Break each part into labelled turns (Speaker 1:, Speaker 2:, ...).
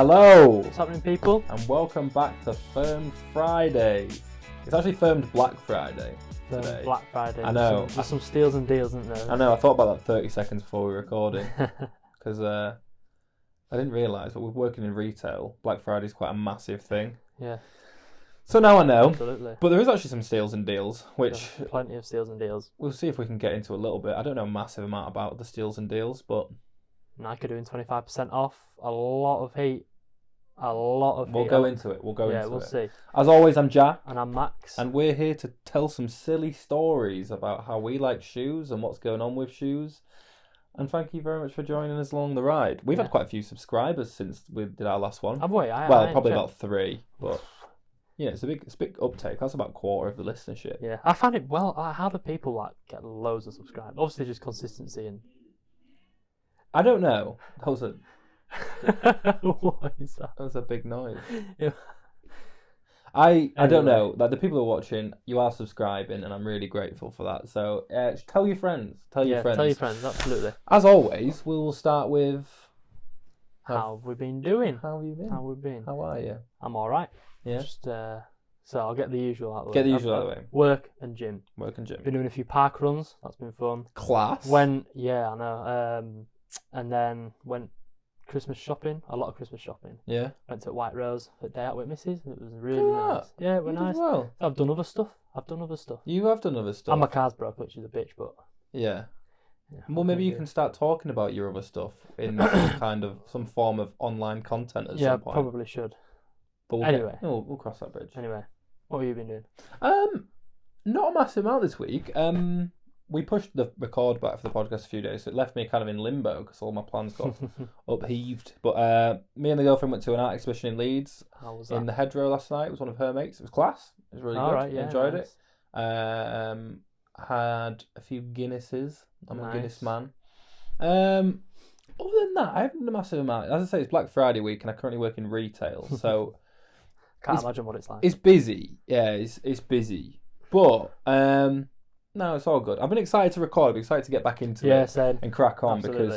Speaker 1: Hello,
Speaker 2: What's happening, people?
Speaker 1: and welcome back to Firmed Friday. It's actually Firmed Black Friday today.
Speaker 2: Black Friday.
Speaker 1: I know.
Speaker 2: There's some steals and deals, isn't there?
Speaker 1: I know, I thought about that 30 seconds before we were recording, because I didn't realise, but we're working in retail. Black Friday is quite a massive thing.
Speaker 2: Yeah,
Speaker 1: So now I know.
Speaker 2: absolutely.
Speaker 1: But there is actually some steals and deals, which
Speaker 2: There's plenty of steals and deals.
Speaker 1: we'll see if we can get into a little bit. I don't know a massive amount about the steals and deals, but
Speaker 2: Nike doing 25% off. A lot of heat. A lot of
Speaker 1: we'll
Speaker 2: heat.
Speaker 1: go into it.
Speaker 2: Yeah, we'll see.
Speaker 1: As always, I'm Jack.
Speaker 2: And I'm Max.
Speaker 1: And we're here to tell some silly stories about how we like shoes and what's going on with shoes. And thank you very much for joining us along the ride. We've had quite a few subscribers since we did our last one.
Speaker 2: Have we?
Speaker 1: Probably about 3, but yeah, it's a big uptake. That's about a quarter of the listenership.
Speaker 2: Yeah, I find it how do people get loads of subscribers? Obviously, just consistency and.
Speaker 1: I don't know. That was
Speaker 2: What is that?
Speaker 1: a big noise.
Speaker 2: Yeah.
Speaker 1: I don't
Speaker 2: Anyway.
Speaker 1: know. Like the people who are watching, you are subscribing, and I'm really grateful for that. So tell your friends. Tell your friends.
Speaker 2: Tell your friends, absolutely.
Speaker 1: As always, we will start with
Speaker 2: How have we been doing?
Speaker 1: how have you been?
Speaker 2: How we been?
Speaker 1: How are you?
Speaker 2: I'm alright.
Speaker 1: Yeah.
Speaker 2: Just so I'll get the usual out of the way.
Speaker 1: Get the usual out of the way.
Speaker 2: Work and gym.
Speaker 1: Work and gym.
Speaker 2: Been doing a few park runs. That's been fun.
Speaker 1: Class.
Speaker 2: I know. And then went Christmas shopping. A lot of Christmas shopping.
Speaker 1: Yeah.
Speaker 2: Went to White Rose for a day out with Mrs. It was really
Speaker 1: Look at
Speaker 2: nice.
Speaker 1: that.
Speaker 2: Yeah, it was
Speaker 1: You did
Speaker 2: nice.
Speaker 1: well.
Speaker 2: I've done other stuff.
Speaker 1: You have done other stuff.
Speaker 2: And my car's broke, which is a bitch, but
Speaker 1: Yeah.
Speaker 2: yeah.
Speaker 1: Well, maybe you can start talking about your other stuff in some form of online content at
Speaker 2: Yeah,
Speaker 1: some point.
Speaker 2: probably should.
Speaker 1: But
Speaker 2: Anyway.
Speaker 1: we'll cross that bridge.
Speaker 2: Anyway, what have you been doing?
Speaker 1: Not a massive amount this week. We pushed the record back for the podcast a few days, so it left me kind of in limbo because all my plans got upheaved. But me and the girlfriend went to an art exhibition in Leeds
Speaker 2: How was that?
Speaker 1: in the Hedgerow last night. It was one of her mates. It was class. It was really
Speaker 2: All
Speaker 1: good.
Speaker 2: right, yeah,
Speaker 1: Enjoyed
Speaker 2: nice.
Speaker 1: it. Had a few Guinnesses. I'm a
Speaker 2: Nice.
Speaker 1: Guinness man. Other than that, I haven't done a massive amount. As I say, it's Black Friday week, and I currently work in retail, so
Speaker 2: Can't imagine what it's like.
Speaker 1: it's busy. Yeah, it's busy, but no, it's all good. I've been excited to record. I've been excited to get back into
Speaker 2: Yeah,
Speaker 1: it
Speaker 2: same.
Speaker 1: and crack on
Speaker 2: Absolutely.
Speaker 1: because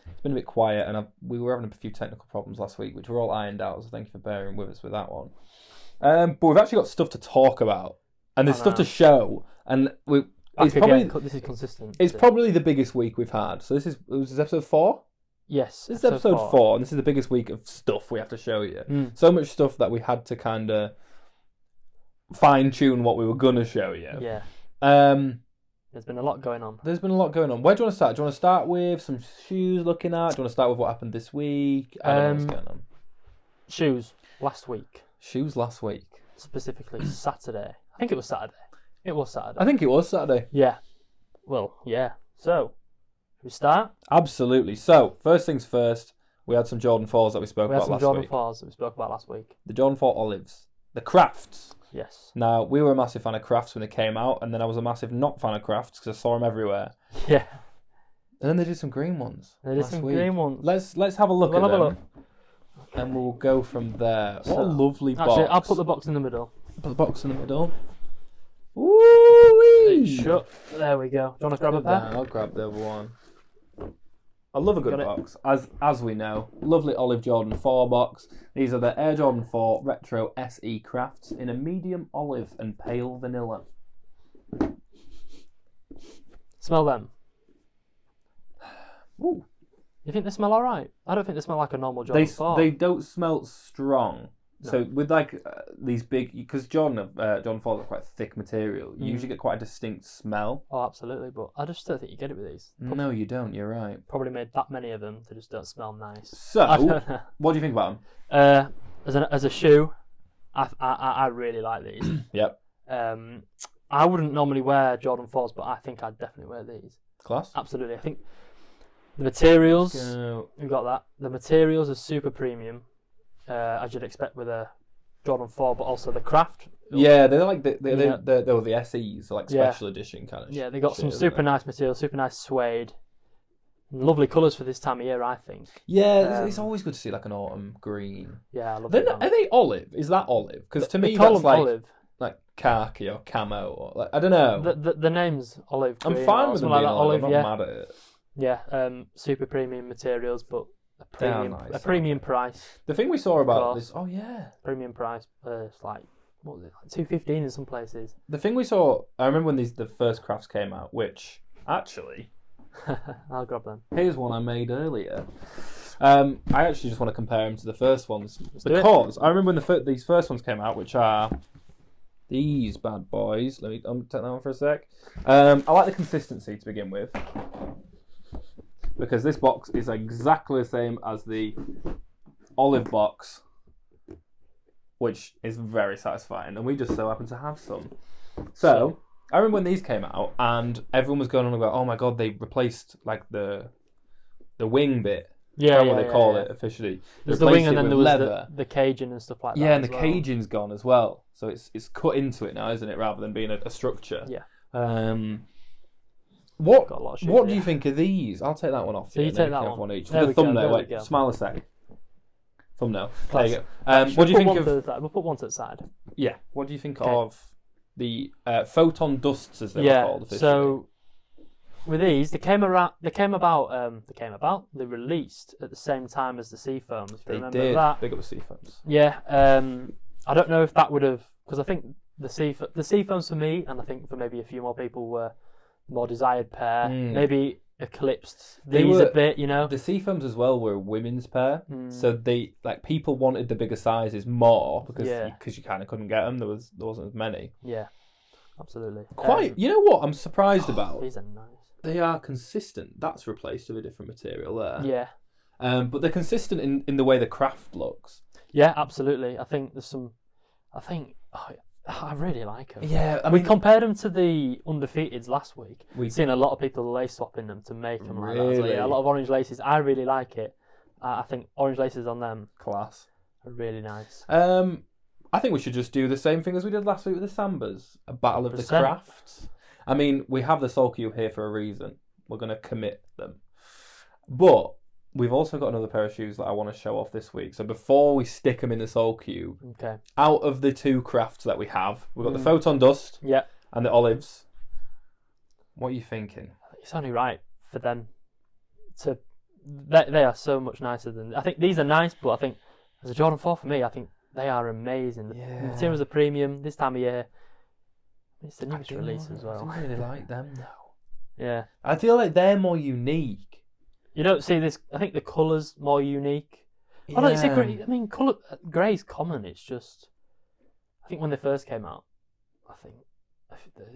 Speaker 1: it's been a bit quiet, and we were having a few technical problems last week, which were all ironed out. So thank you for bearing with us with that one. But we've actually got stuff to talk about, and there's
Speaker 2: I
Speaker 1: stuff
Speaker 2: know.
Speaker 1: to show, and
Speaker 2: Back again, this is consistent.
Speaker 1: it's probably the biggest week we've had. So this is episode 4.
Speaker 2: Yes.
Speaker 1: This is episode 4, and this is the biggest week of stuff we have to show you.
Speaker 2: Mm.
Speaker 1: So much stuff that we had to kind of fine tune what we were gonna show you.
Speaker 2: Yeah. There's been a lot going on.
Speaker 1: There's been a lot going on. Where do you want to start? Do you want to start with some shoes looking at? Do you want to start with what happened this week? I don't know what's going on.
Speaker 2: Shoes last week,
Speaker 1: Shoes last week.
Speaker 2: specifically Saturday. I think it was Saturday. It was Saturday.
Speaker 1: I think it was Saturday.
Speaker 2: Yeah. Well, yeah. So, should we start?
Speaker 1: Absolutely. So, first things first, we had some Jordan 4s that we spoke
Speaker 2: We had
Speaker 1: about
Speaker 2: some
Speaker 1: last
Speaker 2: Jordan
Speaker 1: week.
Speaker 2: 4s that we spoke about last week.
Speaker 1: The Jordan 4 Olives. The Crafts.
Speaker 2: Yes.
Speaker 1: Now, we were a massive fan of Crafts when they came out, and then I was a massive not fan of Crafts because I saw them everywhere.
Speaker 2: Yeah.
Speaker 1: And then they did some green ones.
Speaker 2: There is
Speaker 1: last
Speaker 2: some
Speaker 1: week.
Speaker 2: green ones.
Speaker 1: Let's have a look
Speaker 2: We'll
Speaker 1: at
Speaker 2: have a
Speaker 1: them, and we'll go from there. What
Speaker 2: So,
Speaker 1: a lovely box.
Speaker 2: Actually, I'll put the box in the middle.
Speaker 1: Put the box in the middle. Woo-wee!
Speaker 2: Shut. There we go. Do you want to grab a pair?
Speaker 1: I'll grab the other one. I love a good
Speaker 2: Got it.
Speaker 1: box, as we know. Lovely olive Jordan 4 box. These are the Air Jordan 4 Retro SE Crafts in a medium olive and pale vanilla.
Speaker 2: Smell them.
Speaker 1: Ooh.
Speaker 2: You think they smell alright? I don't think they smell like a normal Jordan 4.
Speaker 1: They don't smell strong.
Speaker 2: No.
Speaker 1: So with these big, because Jordan 4s are quite thick material, you usually get quite a distinct smell.
Speaker 2: Oh, absolutely. But I just don't think you get it with these.
Speaker 1: No, you don't. You're right.
Speaker 2: Probably made that many of them. They just don't smell nice.
Speaker 1: So,
Speaker 2: I don't know.
Speaker 1: what do you think about them?
Speaker 2: As a shoe, I really like these.
Speaker 1: Yep.
Speaker 2: I wouldn't normally wear Jordan 4s, but I think I'd definitely wear these.
Speaker 1: Class.
Speaker 2: Absolutely. I think the materials,
Speaker 1: Go.
Speaker 2: we've got that. The materials are super premium, as you'd expect with a Jordan 4, but also the craft.
Speaker 1: Yeah, they're like
Speaker 2: Yeah.
Speaker 1: they're the SEs, so like
Speaker 2: Yeah.
Speaker 1: special edition kind of.
Speaker 2: Yeah, they got
Speaker 1: shit,
Speaker 2: some
Speaker 1: isn't
Speaker 2: super
Speaker 1: it?
Speaker 2: nice material, super nice suede. Lovely colours for this time of year, I think.
Speaker 1: Yeah, it's always good to see like an autumn green.
Speaker 2: Yeah, I love
Speaker 1: They're
Speaker 2: it.
Speaker 1: not, are they olive? Is that olive? Because to
Speaker 2: They
Speaker 1: me
Speaker 2: call
Speaker 1: that's
Speaker 2: them
Speaker 1: like
Speaker 2: olive.
Speaker 1: like khaki or camo or like I don't know.
Speaker 2: The name's olive.
Speaker 1: I'm
Speaker 2: green
Speaker 1: fine
Speaker 2: or
Speaker 1: with them
Speaker 2: something
Speaker 1: being
Speaker 2: like that.
Speaker 1: olive. I'm
Speaker 2: yeah.
Speaker 1: not mad at it.
Speaker 2: Yeah, super premium materials, but
Speaker 1: nice,
Speaker 2: premium price.
Speaker 1: The thing we saw about
Speaker 2: course.
Speaker 1: this, oh yeah,
Speaker 2: Premium price. It's like what was it? Like $2.15 in some places.
Speaker 1: the thing we saw. I remember when the first crafts came out, which actually,
Speaker 2: I'll grab them.
Speaker 1: here's one I made earlier. I actually just want to compare them to the first ones
Speaker 2: do
Speaker 1: because I remember when these first ones came out, which are these bad boys. Let me take that one for a sec. I like the consistency to begin with because this box is exactly the same as the olive box, which is very satisfying, and we just so happen to have some. So I remember when these came out, and everyone was going on about, oh my god, they replaced like the wing bit.
Speaker 2: Yeah,
Speaker 1: What they call it officially.
Speaker 2: There's the wing, and then there was
Speaker 1: leather.
Speaker 2: the caging and stuff like that.
Speaker 1: Yeah, and the
Speaker 2: well.
Speaker 1: caging's gone as well, so it's cut into it now, isn't it, rather than being a structure.
Speaker 2: Yeah.
Speaker 1: What
Speaker 2: Got a lot of shit,
Speaker 1: what do you think of these? I'll take that one off.
Speaker 2: So you take that
Speaker 1: have
Speaker 2: one.
Speaker 1: each.
Speaker 2: There
Speaker 1: For the
Speaker 2: we go,
Speaker 1: thumbnail,
Speaker 2: there we
Speaker 1: wait,
Speaker 2: go.
Speaker 1: smile a sec. Thumbnail.
Speaker 2: Class.
Speaker 1: There you go. What do you think of?
Speaker 2: We'll put one to the side.
Speaker 1: Yeah. What do you think
Speaker 2: Okay.
Speaker 1: of the photon dusts, as they were called officially?
Speaker 2: So with these, they released at the same time as the Seafoams. If you
Speaker 1: They
Speaker 2: remember
Speaker 1: did.
Speaker 2: that.
Speaker 1: Big up the Seafoams.
Speaker 2: Yeah. I don't know if that would have, because I think the Seafoams for me, and I think for maybe a few more people, were more desired pair. Maybe eclipsed these a bit, you know.
Speaker 1: The Seafoams as well were a women's pair,
Speaker 2: Mm.
Speaker 1: so they people wanted the bigger sizes more because
Speaker 2: Yeah.
Speaker 1: you kind of couldn't get them. There wasn't as many.
Speaker 2: Yeah. Absolutely.
Speaker 1: You know what I'm surprised about?
Speaker 2: These are nice.
Speaker 1: They are consistent. That's replaced with a different material there.
Speaker 2: Yeah.
Speaker 1: But they're consistent in the way the craft looks.
Speaker 2: Yeah, absolutely. I think there's some. I really like them.
Speaker 1: Yeah, I
Speaker 2: We
Speaker 1: mean,
Speaker 2: compared them to the undefeateds last week.
Speaker 1: We-
Speaker 2: We've seen a lot of people lace swapping them to make them like that. So
Speaker 1: Really?
Speaker 2: yeah, a lot of orange laces. I really like it. I think orange laces on them
Speaker 1: class.
Speaker 2: are really nice.
Speaker 1: I think we should just do the same thing as we did last week with the Sambas. A battle of the
Speaker 2: 100%.
Speaker 1: crafts. I mean, we have the Soul Cube here for a reason. We're going to commit them. But we've also got another pair of shoes that I want to show off this week. So before we stick them in the Soul Cube,
Speaker 2: Okay.
Speaker 1: out of the two crafts that we have, we've got the Photon Dust
Speaker 2: Yeah.
Speaker 1: and the Olives. What are you thinking?
Speaker 2: It's only right for them to. They are so much nicer than. I think these are nice, but I think as a Jordan 4 for me, I think they are amazing.
Speaker 1: Yeah.
Speaker 2: The materials are premium this time of year. It's the newest release as
Speaker 1: I
Speaker 2: well.
Speaker 1: don't really like them though.
Speaker 2: Yeah.
Speaker 1: I feel like they're more unique.
Speaker 2: You don't see this. I think the colour's more unique. I don't see grey. I mean, colour grey's common. It's just. I think when they first came out, I think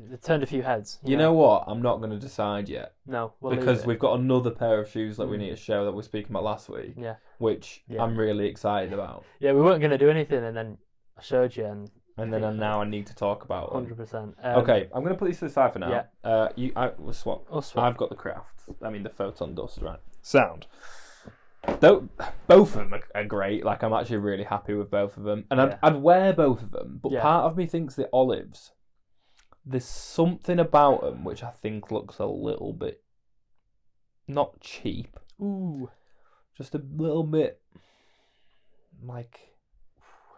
Speaker 2: they turned a few heads.
Speaker 1: You know what? I'm not going to decide yet
Speaker 2: No, we'll leave
Speaker 1: because
Speaker 2: it.
Speaker 1: we've got another pair of shoes that we need to show that we were speaking about last week,
Speaker 2: Yeah.
Speaker 1: which
Speaker 2: Yeah.
Speaker 1: I'm really excited about.
Speaker 2: Yeah, we weren't going to do anything, and then I showed you, and
Speaker 1: And then now I need to talk about them.
Speaker 2: 100%.
Speaker 1: Okay, I'm going to put these to the side for now.
Speaker 2: Yeah.
Speaker 1: We'll swap.
Speaker 2: I'll swap.
Speaker 1: I've got the craft. I mean the Photon Dust, right? Sound. Though both of them are great. Like I'm actually really happy with both of them, and
Speaker 2: Yeah.
Speaker 1: I'd wear both of them. But
Speaker 2: Yeah.
Speaker 1: part of me thinks the Olives. There's something about them which I think looks a little bit not cheap,
Speaker 2: Ooh.
Speaker 1: just a little bit like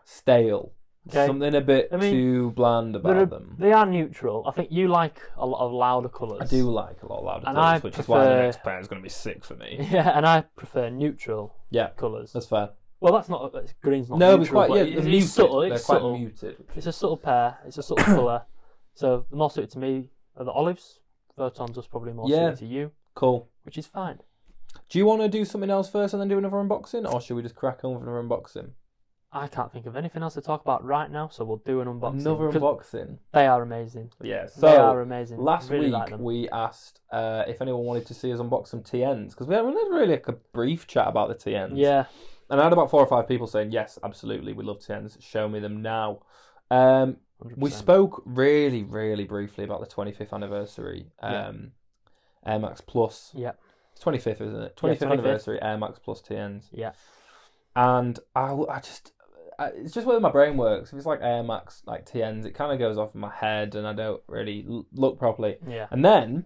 Speaker 1: stale.
Speaker 2: Okay.
Speaker 1: Something a bit too bland about them.
Speaker 2: They are neutral. I think you like a lot of louder colours.
Speaker 1: I do like a lot of louder
Speaker 2: And
Speaker 1: colours,
Speaker 2: I
Speaker 1: which is why the
Speaker 2: prefer-
Speaker 1: next pair is going to be sick for me.
Speaker 2: Yeah, and I prefer neutral
Speaker 1: Yeah,
Speaker 2: colours.
Speaker 1: that's fair.
Speaker 2: Well, that's not. Green's not
Speaker 1: No,
Speaker 2: neutral.
Speaker 1: but quite,
Speaker 2: but
Speaker 1: yeah,
Speaker 2: it's,
Speaker 1: they're muted.
Speaker 2: subtle.
Speaker 1: They're
Speaker 2: It's
Speaker 1: quite
Speaker 2: subtle.
Speaker 1: muted.
Speaker 2: It's a subtle pair. It's a subtle colour. So the more suited to me are the olives. Photon Dust probably more
Speaker 1: Yeah.
Speaker 2: suited to you,
Speaker 1: Cool.
Speaker 2: which is fine.
Speaker 1: Do you want to do something else first and then do another unboxing, or should we just crack on with another unboxing?
Speaker 2: I can't think of anything else to talk about right now, so we'll do an unboxing.
Speaker 1: Another
Speaker 2: 'cause
Speaker 1: unboxing.
Speaker 2: They are amazing.
Speaker 1: Yeah.
Speaker 2: They are
Speaker 1: So
Speaker 2: amazing.
Speaker 1: last
Speaker 2: really
Speaker 1: week
Speaker 2: like them.
Speaker 1: we asked if anyone wanted to see us unbox some TNs because we had really like a brief chat about the TNs.
Speaker 2: Yeah.
Speaker 1: And I had about 4 or 5 people saying yes, absolutely, we love TNs. Show me them now.
Speaker 2: 100%.
Speaker 1: We spoke really, really briefly about the 25th anniversary Air Max Plus.
Speaker 2: Yeah.
Speaker 1: It's 25th, isn't it? 25th
Speaker 2: 25th.
Speaker 1: anniversary Air Max Plus TNs.
Speaker 2: Yeah.
Speaker 1: And it's just where my brain works. If it's like Air Max, like TNs, it kind of goes off in my head and I don't really look properly.
Speaker 2: Yeah.
Speaker 1: And then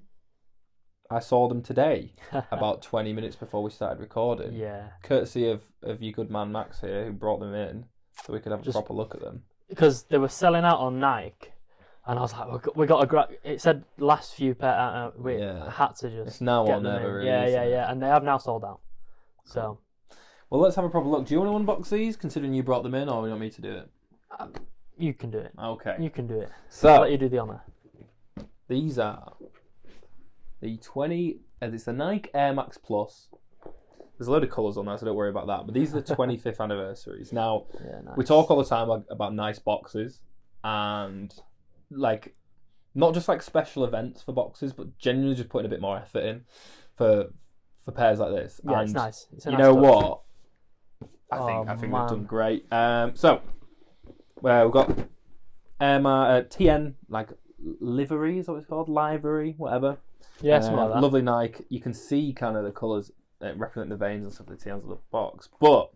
Speaker 1: I saw them today, about 20 minutes before we started recording.
Speaker 2: Yeah.
Speaker 1: Courtesy of your good man Max here, who brought them in so we could have a proper look at them.
Speaker 2: Because they were selling out on Nike, and I was like, we got a. It said last few pair. We
Speaker 1: Yeah.
Speaker 2: had to just.
Speaker 1: It's now
Speaker 2: get
Speaker 1: or
Speaker 2: them
Speaker 1: never,
Speaker 2: in.
Speaker 1: really.
Speaker 2: Yeah,
Speaker 1: isn't
Speaker 2: yeah,
Speaker 1: it?
Speaker 2: yeah, and they have now sold out. So
Speaker 1: Well, let's have a proper look. Do you want to unbox these, considering you brought them in, or do you want me to do it?
Speaker 2: You can do it.
Speaker 1: Okay.
Speaker 2: You can do it.
Speaker 1: So,
Speaker 2: I'll let you do the honour.
Speaker 1: these are the 20... it's the Nike Air Max Plus. There's a load of colours on there, so don't worry about that. But these are the 25th anniversaries. Now,
Speaker 2: Yeah, nice.
Speaker 1: we talk all the time about nice boxes and, like, not just like special events for boxes, but genuinely just putting a bit more effort in for pairs like this.
Speaker 2: Yeah,
Speaker 1: and
Speaker 2: it's nice. It's a
Speaker 1: you
Speaker 2: nice
Speaker 1: know
Speaker 2: touch.
Speaker 1: what? I think
Speaker 2: man.
Speaker 1: we've done great. So, we've got TN, like, livery, is what it's called? Livery, whatever.
Speaker 2: Yeah, something like that.
Speaker 1: Lovely Nike. You can see kind of the colours representing the veins and stuff of the TNs on the box. But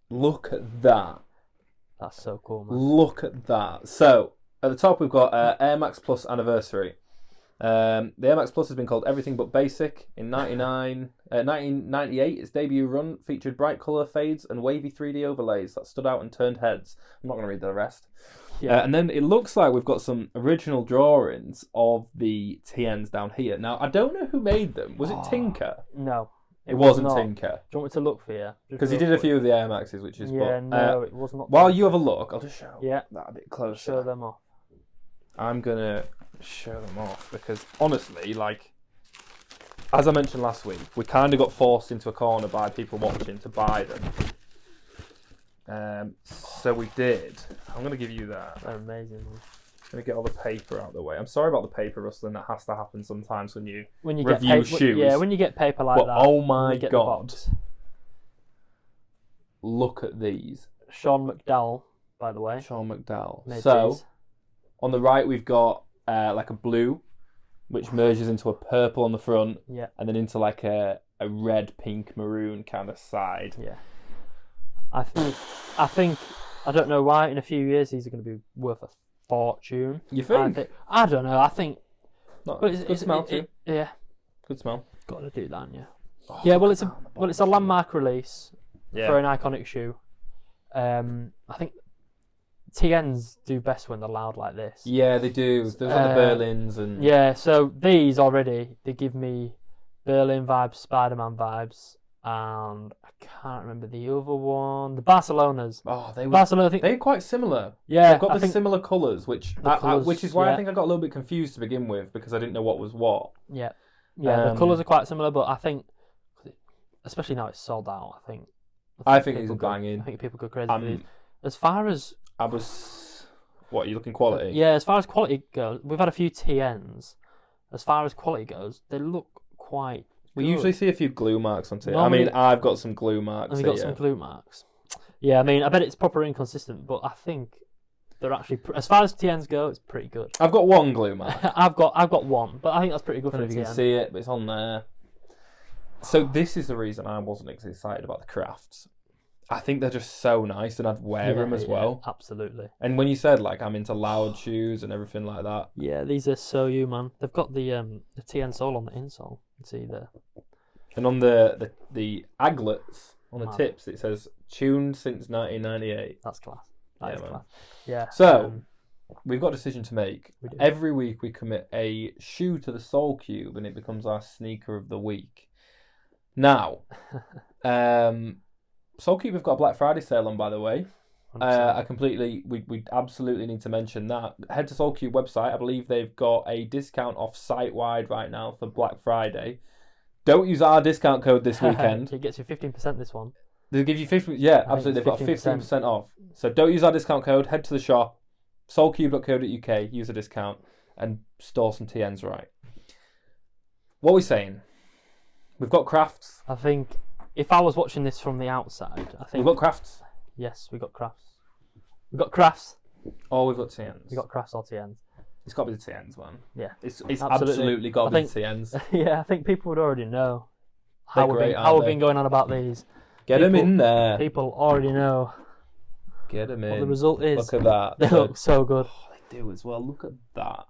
Speaker 1: look at that.
Speaker 2: That's so cool, man.
Speaker 1: Look at that. So, at the top we've got Air Max Plus Anniversary. The Air Max Plus has been called Everything But Basic. In 1998, its debut run featured bright colour fades and wavy 3D overlays that stood out and turned heads. I'm not going to read the rest.
Speaker 2: Yeah.
Speaker 1: And then it looks like we've got some original drawings of the TNs down here. Now, I don't know who made them. Was it Tinker?
Speaker 2: No.
Speaker 1: It wasn't
Speaker 2: not.
Speaker 1: Tinker.
Speaker 2: Do you want me to look for you?
Speaker 1: Because he did a few of the Air Maxes, which is...
Speaker 2: Yeah,
Speaker 1: but,
Speaker 2: no, it was not.
Speaker 1: while you have a look, I'll just show
Speaker 2: Yeah.
Speaker 1: that a bit closer.
Speaker 2: Show them off.
Speaker 1: I'm going to show them off because, honestly, like, as I mentioned last week, we kind of got forced into a corner by people watching to buy them. So we did. I'm going to give you that.
Speaker 2: They're amazing, man.
Speaker 1: I'm going to get all the paper out of the way. I'm sorry about the paper rustling. That has to happen sometimes when you
Speaker 2: When you
Speaker 1: review
Speaker 2: get
Speaker 1: shoes.
Speaker 2: Yeah, when you get paper like
Speaker 1: But
Speaker 2: that.
Speaker 1: oh
Speaker 2: when
Speaker 1: my
Speaker 2: you get the
Speaker 1: God.
Speaker 2: box.
Speaker 1: Look at these.
Speaker 2: Sean McDowell, by the way.
Speaker 1: Sean McDowell.
Speaker 2: made
Speaker 1: So,
Speaker 2: these.
Speaker 1: on the right we've got like a blue, which merges into a purple on the front,
Speaker 2: Yeah.
Speaker 1: and then into like a red, pink, maroon kind of side.
Speaker 2: Yeah. I think, I don't know why, in a few years these are going to be worth a fortune.
Speaker 1: You think?
Speaker 2: I don't know, I think...
Speaker 1: Not,
Speaker 2: But
Speaker 1: good smell too.
Speaker 2: Yeah.
Speaker 1: Good smell.
Speaker 2: Got to do that, yeah.
Speaker 1: Oh,
Speaker 2: Yeah, well, it's
Speaker 1: look
Speaker 2: a landmark release
Speaker 1: Yeah.
Speaker 2: for an iconic shoe. I think TNs do best when they're loud like this.
Speaker 1: Yeah, they do. There's like the Berlins and...
Speaker 2: Yeah, so these already, they give me Berlin vibes, Spider-Man vibes, and I can't remember the other one. The Barcelonas.
Speaker 1: Oh, they were...
Speaker 2: Barcelona, I think...
Speaker 1: They're quite similar.
Speaker 2: Yeah,
Speaker 1: They've got
Speaker 2: I
Speaker 1: the
Speaker 2: think...
Speaker 1: similar colours, which
Speaker 2: colours,
Speaker 1: is why
Speaker 2: yeah.
Speaker 1: I think I got a little bit confused to begin with because I didn't know what was what.
Speaker 2: Yeah, the
Speaker 1: Um,
Speaker 2: colours are quite similar, but I think, especially now it's sold out, I think
Speaker 1: these
Speaker 2: people
Speaker 1: are banging.
Speaker 2: I think people go crazy for these. As far as...
Speaker 1: I was... What, are you looking quality?
Speaker 2: Yeah, as far as quality goes, we've had a few TNs. As far as quality goes, they look quite
Speaker 1: We
Speaker 2: good.
Speaker 1: usually see a few glue marks on it.
Speaker 2: Normally-
Speaker 1: I mean, I've got some glue marks
Speaker 2: And we
Speaker 1: here.
Speaker 2: got some glue marks. Yeah, I mean, I bet it's proper inconsistent, but I think they're actually, as far as TNs go, it's pretty good.
Speaker 1: I've got one glue mark.
Speaker 2: I've got one, but I think that's pretty good
Speaker 1: I
Speaker 2: for
Speaker 1: don't
Speaker 2: a
Speaker 1: know if you can
Speaker 2: TN.
Speaker 1: see it, but it's on there. So this is the reason I wasn't excited about the crafts. I think they're just so nice, and I'd wear them as well.
Speaker 2: Absolutely.
Speaker 1: And when you said like I'm into loud shoes and everything like that,
Speaker 2: Yeah, these are so you, man. They've got the TN sole on the insole. You can see there.
Speaker 1: and on the aglets on the
Speaker 2: Mad.
Speaker 1: tips it says tuned since 1998.
Speaker 2: That's class. That is
Speaker 1: man.
Speaker 2: class. Yeah.
Speaker 1: So we've got a decision to make.
Speaker 2: we do.
Speaker 1: Every week we commit a shoe to the Soul Cube, and it becomes our sneaker of the week. Now, Soul Cube have got a Black Friday sale on, by the way.
Speaker 2: 100%.
Speaker 1: We absolutely need to mention that. Head to Soul Cube website. I believe they've got a discount off site wide right now for Black Friday. Don't use our discount code this weekend.
Speaker 2: It gets you 15% this one.
Speaker 1: They'll give you 50%. Yeah,
Speaker 2: I think
Speaker 1: absolutely. They've got
Speaker 2: 15%.
Speaker 1: 15% off. So don't use our discount code. Head to the shop, soulcube.co.uk. Use a discount and store some TNs right. What are we saying? We've got crafts.
Speaker 2: I think if I was watching this from the outside, I think
Speaker 1: We've got crafts.
Speaker 2: yes, we got crafts. We got crafts.
Speaker 1: Oh, we've got TNs.
Speaker 2: We got crafts or TNs.
Speaker 1: It's got to be the TNs, man.
Speaker 2: Yeah,
Speaker 1: It's
Speaker 2: Absolutely.
Speaker 1: absolutely got to
Speaker 2: I
Speaker 1: be the TNs.
Speaker 2: yeah. I think people would already know
Speaker 1: They're
Speaker 2: how we've
Speaker 1: great,
Speaker 2: been,
Speaker 1: aren't
Speaker 2: how we've
Speaker 1: they?
Speaker 2: been going on about these.
Speaker 1: Get them
Speaker 2: People-
Speaker 1: in there.
Speaker 2: People already know
Speaker 1: Get them
Speaker 2: what the
Speaker 1: in.
Speaker 2: result is.
Speaker 1: Look at that.
Speaker 2: They
Speaker 1: So-
Speaker 2: look so good.
Speaker 1: Oh, they do as well. Look at that.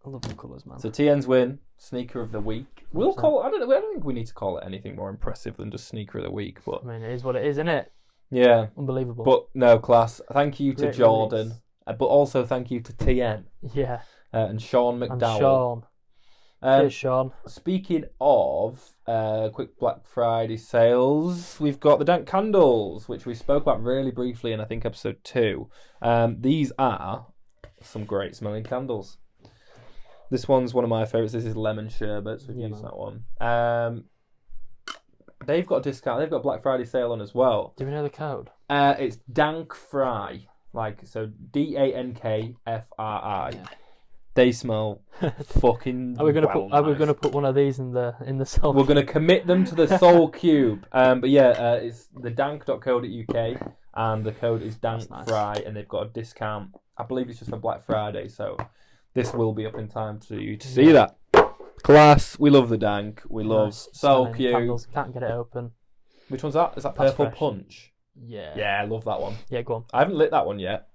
Speaker 2: I love the colours, man.
Speaker 1: So TNs win. Sneaker of the week. We'll
Speaker 2: 100%.
Speaker 1: call. I don't think we need to call it anything more impressive than just sneaker of the week. But
Speaker 2: I mean, it is what it is, isn't it?
Speaker 1: yeah.
Speaker 2: Unbelievable.
Speaker 1: But no, class. Thank you to
Speaker 2: Great
Speaker 1: Jordan,
Speaker 2: release.
Speaker 1: but also thank you to TN
Speaker 2: Yeah,
Speaker 1: and Sean
Speaker 2: and
Speaker 1: McDowell.
Speaker 2: Sean. Cheers, Sean.
Speaker 1: Speaking of quick Black Friday sales, we've got the Dank candles, which we spoke about really briefly in, I think, episode 2. These are some great smelling candles. This one's one of my favourites. This is lemon sherbet, so we've used that one. They've got a discount. They've got a Black Friday sale on as well.
Speaker 2: Do we know the code?
Speaker 1: It's Dank Fry, so DANKFRI.
Speaker 2: Yeah.
Speaker 1: They smell fucking.
Speaker 2: Are we gonna
Speaker 1: nice.
Speaker 2: put one of these in the soul?
Speaker 1: We're gonna commit them to the Soul Cube. But yeah, it's the dank.co.uk and the code is Dank Fry, and they've got a discount. I believe it's just for Black Friday, so this will be up in time for you to see that. Class, we love the Dank. We love Soul Cube.
Speaker 2: Candles. Can't get it open.
Speaker 1: Which one's that? Is that
Speaker 2: That's
Speaker 1: Purple
Speaker 2: fresh.
Speaker 1: Punch?
Speaker 2: Yeah.
Speaker 1: Yeah, I love that one.
Speaker 2: Yeah, go on.
Speaker 1: I haven't lit that one yet.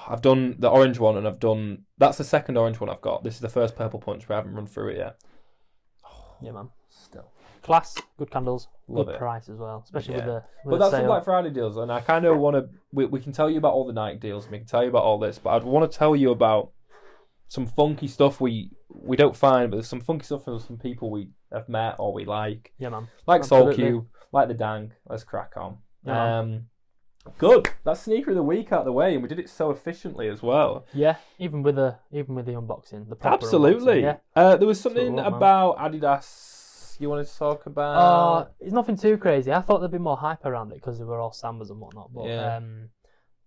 Speaker 1: I've done the orange one, and that's the second orange one I've got. This is the first Purple Punch, but I haven't run through it yet.
Speaker 2: Yeah, man.
Speaker 1: Still.
Speaker 2: Class, good candles,
Speaker 1: Love
Speaker 2: good
Speaker 1: it.
Speaker 2: price as well, especially with the
Speaker 1: But that's
Speaker 2: sale.
Speaker 1: the Black Friday deals, and I kind of want to. We can tell you about all the Nike deals, and we can tell you about all this, but I'd want to tell you about some funky stuff we don't find, but there's some funky stuff from some people we have met or we like.
Speaker 2: Yeah, man.
Speaker 1: Like Soul
Speaker 2: Absolutely.
Speaker 1: Cube, like the Dank. Let's crack on.
Speaker 2: Yeah,
Speaker 1: Good. That's sneaker of the week out of the way, and we did it so efficiently as well.
Speaker 2: Yeah, even with the unboxing, the proper
Speaker 1: Absolutely.
Speaker 2: unboxing, yeah.
Speaker 1: There was
Speaker 2: That's what we
Speaker 1: something
Speaker 2: want, man.
Speaker 1: about Adidas you wanted to talk about.
Speaker 2: It's nothing too crazy. I thought there'd be more hype around it because they were all Sambas and whatnot. But
Speaker 1: Yeah.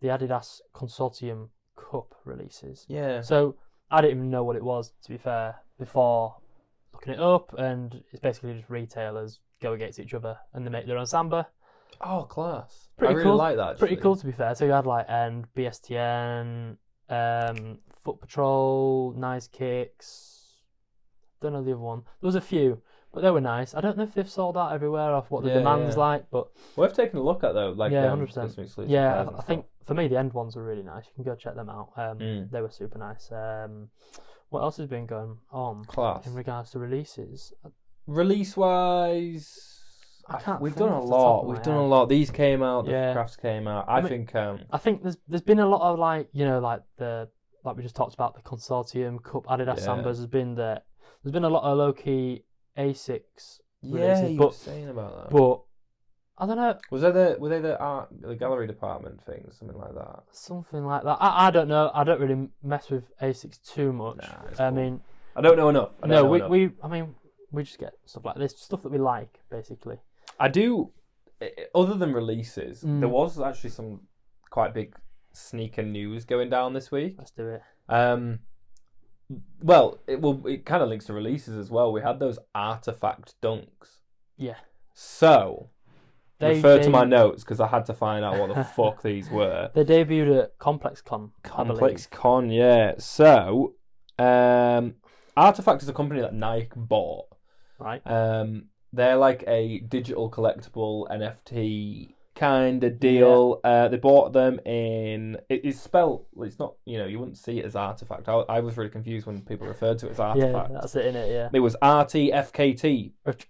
Speaker 2: the Adidas Consortium Cup releases.
Speaker 1: Yeah.
Speaker 2: So I didn't even know what it was, to be fair, before looking it up. And it's basically just retailers go against each other and they make their own Samba.
Speaker 1: Oh, class.
Speaker 2: Pretty
Speaker 1: I really
Speaker 2: cool.
Speaker 1: like that. Actually.
Speaker 2: Pretty cool, to be fair. So you had like BSTN, Foot Patrol, Nice Kicks. Don't know the other one. There was a few, but they were nice. I don't know if they've sold out everywhere off what the demand's like, but
Speaker 1: Worth taking a look at though. Like,
Speaker 2: yeah, 100%.
Speaker 1: some exclusive
Speaker 2: Yeah,
Speaker 1: pairs and
Speaker 2: I think
Speaker 1: stuff.
Speaker 2: for me the end ones were really nice. You can go check them out. They were super nice. What else has been going on
Speaker 1: Class.
Speaker 2: in regards to releases?
Speaker 1: Release wise,
Speaker 2: I can't
Speaker 1: we've
Speaker 2: think
Speaker 1: done a
Speaker 2: off the top
Speaker 1: lot.
Speaker 2: of my
Speaker 1: We've done a
Speaker 2: head.
Speaker 1: lot. These came out. The
Speaker 2: Yeah.
Speaker 1: crafts came out.
Speaker 2: I
Speaker 1: I
Speaker 2: mean-
Speaker 1: think.
Speaker 2: I think there's been a lot of like we just talked about the Consortium Cup Adidas
Speaker 1: Yeah.
Speaker 2: Sambas. There's been a lot of low key Asics
Speaker 1: Yeah,
Speaker 2: releases,
Speaker 1: you were
Speaker 2: but
Speaker 1: saying about that.
Speaker 2: but I don't know,
Speaker 1: Were they the gallery department things, something like that?
Speaker 2: something like that. I don't know. I don't really mess with Asics too much.
Speaker 1: Nah, it's
Speaker 2: I
Speaker 1: cool.
Speaker 2: mean,
Speaker 1: I don't know enough.
Speaker 2: we just get stuff like this, stuff that we like, basically.
Speaker 1: I do. Other than releases,
Speaker 2: Mm.
Speaker 1: there was actually some quite big sneaker news going down this week.
Speaker 2: Let's do it.
Speaker 1: Well, it kind of links to releases as well. We had those Artifact dunks.
Speaker 2: Yeah.
Speaker 1: So,
Speaker 2: They-
Speaker 1: refer to
Speaker 2: they-
Speaker 1: my notes because I had to find out what the fuck these were.
Speaker 2: They debuted at Complex Con.
Speaker 1: Complex Con, yeah. So, Artifact is a company that Nike bought.
Speaker 2: Right.
Speaker 1: They're like a digital collectible NFT kind of deal. They bought them in. It's spelled. It's not. You wouldn't see it as Artifact. I was really confused when people referred to it as Artifact.
Speaker 2: Yeah, that's it, innit? Yeah.
Speaker 1: It was RTFKT.
Speaker 2: Like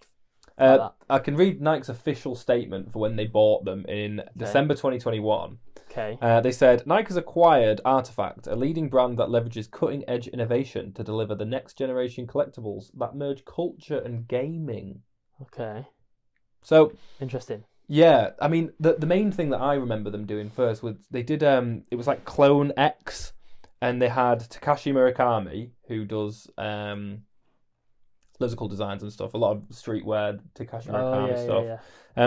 Speaker 2: that.
Speaker 1: I can read Nike's official statement for when they bought them in December 2021.
Speaker 2: Okay.
Speaker 1: They said, Nike has acquired Artifact, a leading brand that leverages cutting-edge innovation to deliver the next-generation collectibles that merge culture and gaming.
Speaker 2: Okay.
Speaker 1: So,
Speaker 2: Interesting.
Speaker 1: yeah, I mean, the main thing that I remember them doing first was they did, it was like Clone X, and they had Takashi Murakami, who does loads of cool designs and stuff, a lot of streetwear, Takashi Murakami stuff.
Speaker 2: Yeah.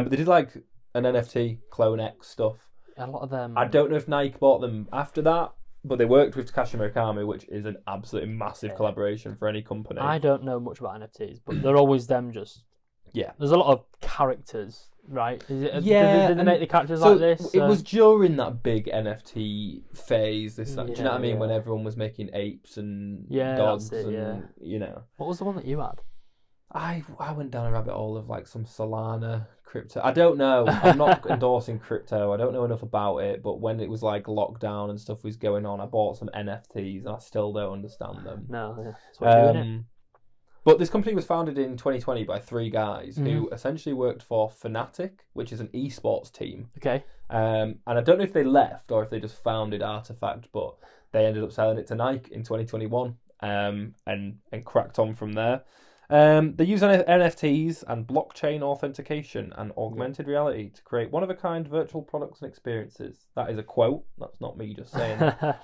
Speaker 1: But they did like an NFT, Clone X stuff.
Speaker 2: A lot of them.
Speaker 1: I don't know if Nike bought them after that, but they worked with Takashi Murakami, which is an absolutely massive collaboration for any company.
Speaker 2: I don't know much about NFTs, but they're always them just.
Speaker 1: Yeah.
Speaker 2: There's a lot of characters, right? Is it,
Speaker 1: Yeah,
Speaker 2: Did they make the characters
Speaker 1: So
Speaker 2: like this?
Speaker 1: it was during that big NFT phase. Do you know what I mean?
Speaker 2: Yeah.
Speaker 1: When everyone was making apes and
Speaker 2: Yeah,
Speaker 1: dogs,
Speaker 2: that's it,
Speaker 1: and
Speaker 2: What was the one that you had?
Speaker 1: I went down a rabbit hole of like some Solana crypto. I don't know. I'm not endorsing crypto. I don't know enough about it. But when it was like lockdown and stuff was going on, I bought some NFTs and I still don't understand them.
Speaker 2: No, that's what you're doing it.
Speaker 1: But this company was founded in 2020 by 3 guys
Speaker 2: Mm-hmm.
Speaker 1: who essentially worked for Fnatic, which is an esports team.
Speaker 2: Okay.
Speaker 1: And I don't know if they left or if they just founded Artifact, but they ended up selling it to Nike in 2021. and cracked on from there. They use NFTs and blockchain authentication and augmented reality to create one-of-a-kind virtual products and experiences. That is a quote. That's not me just saying.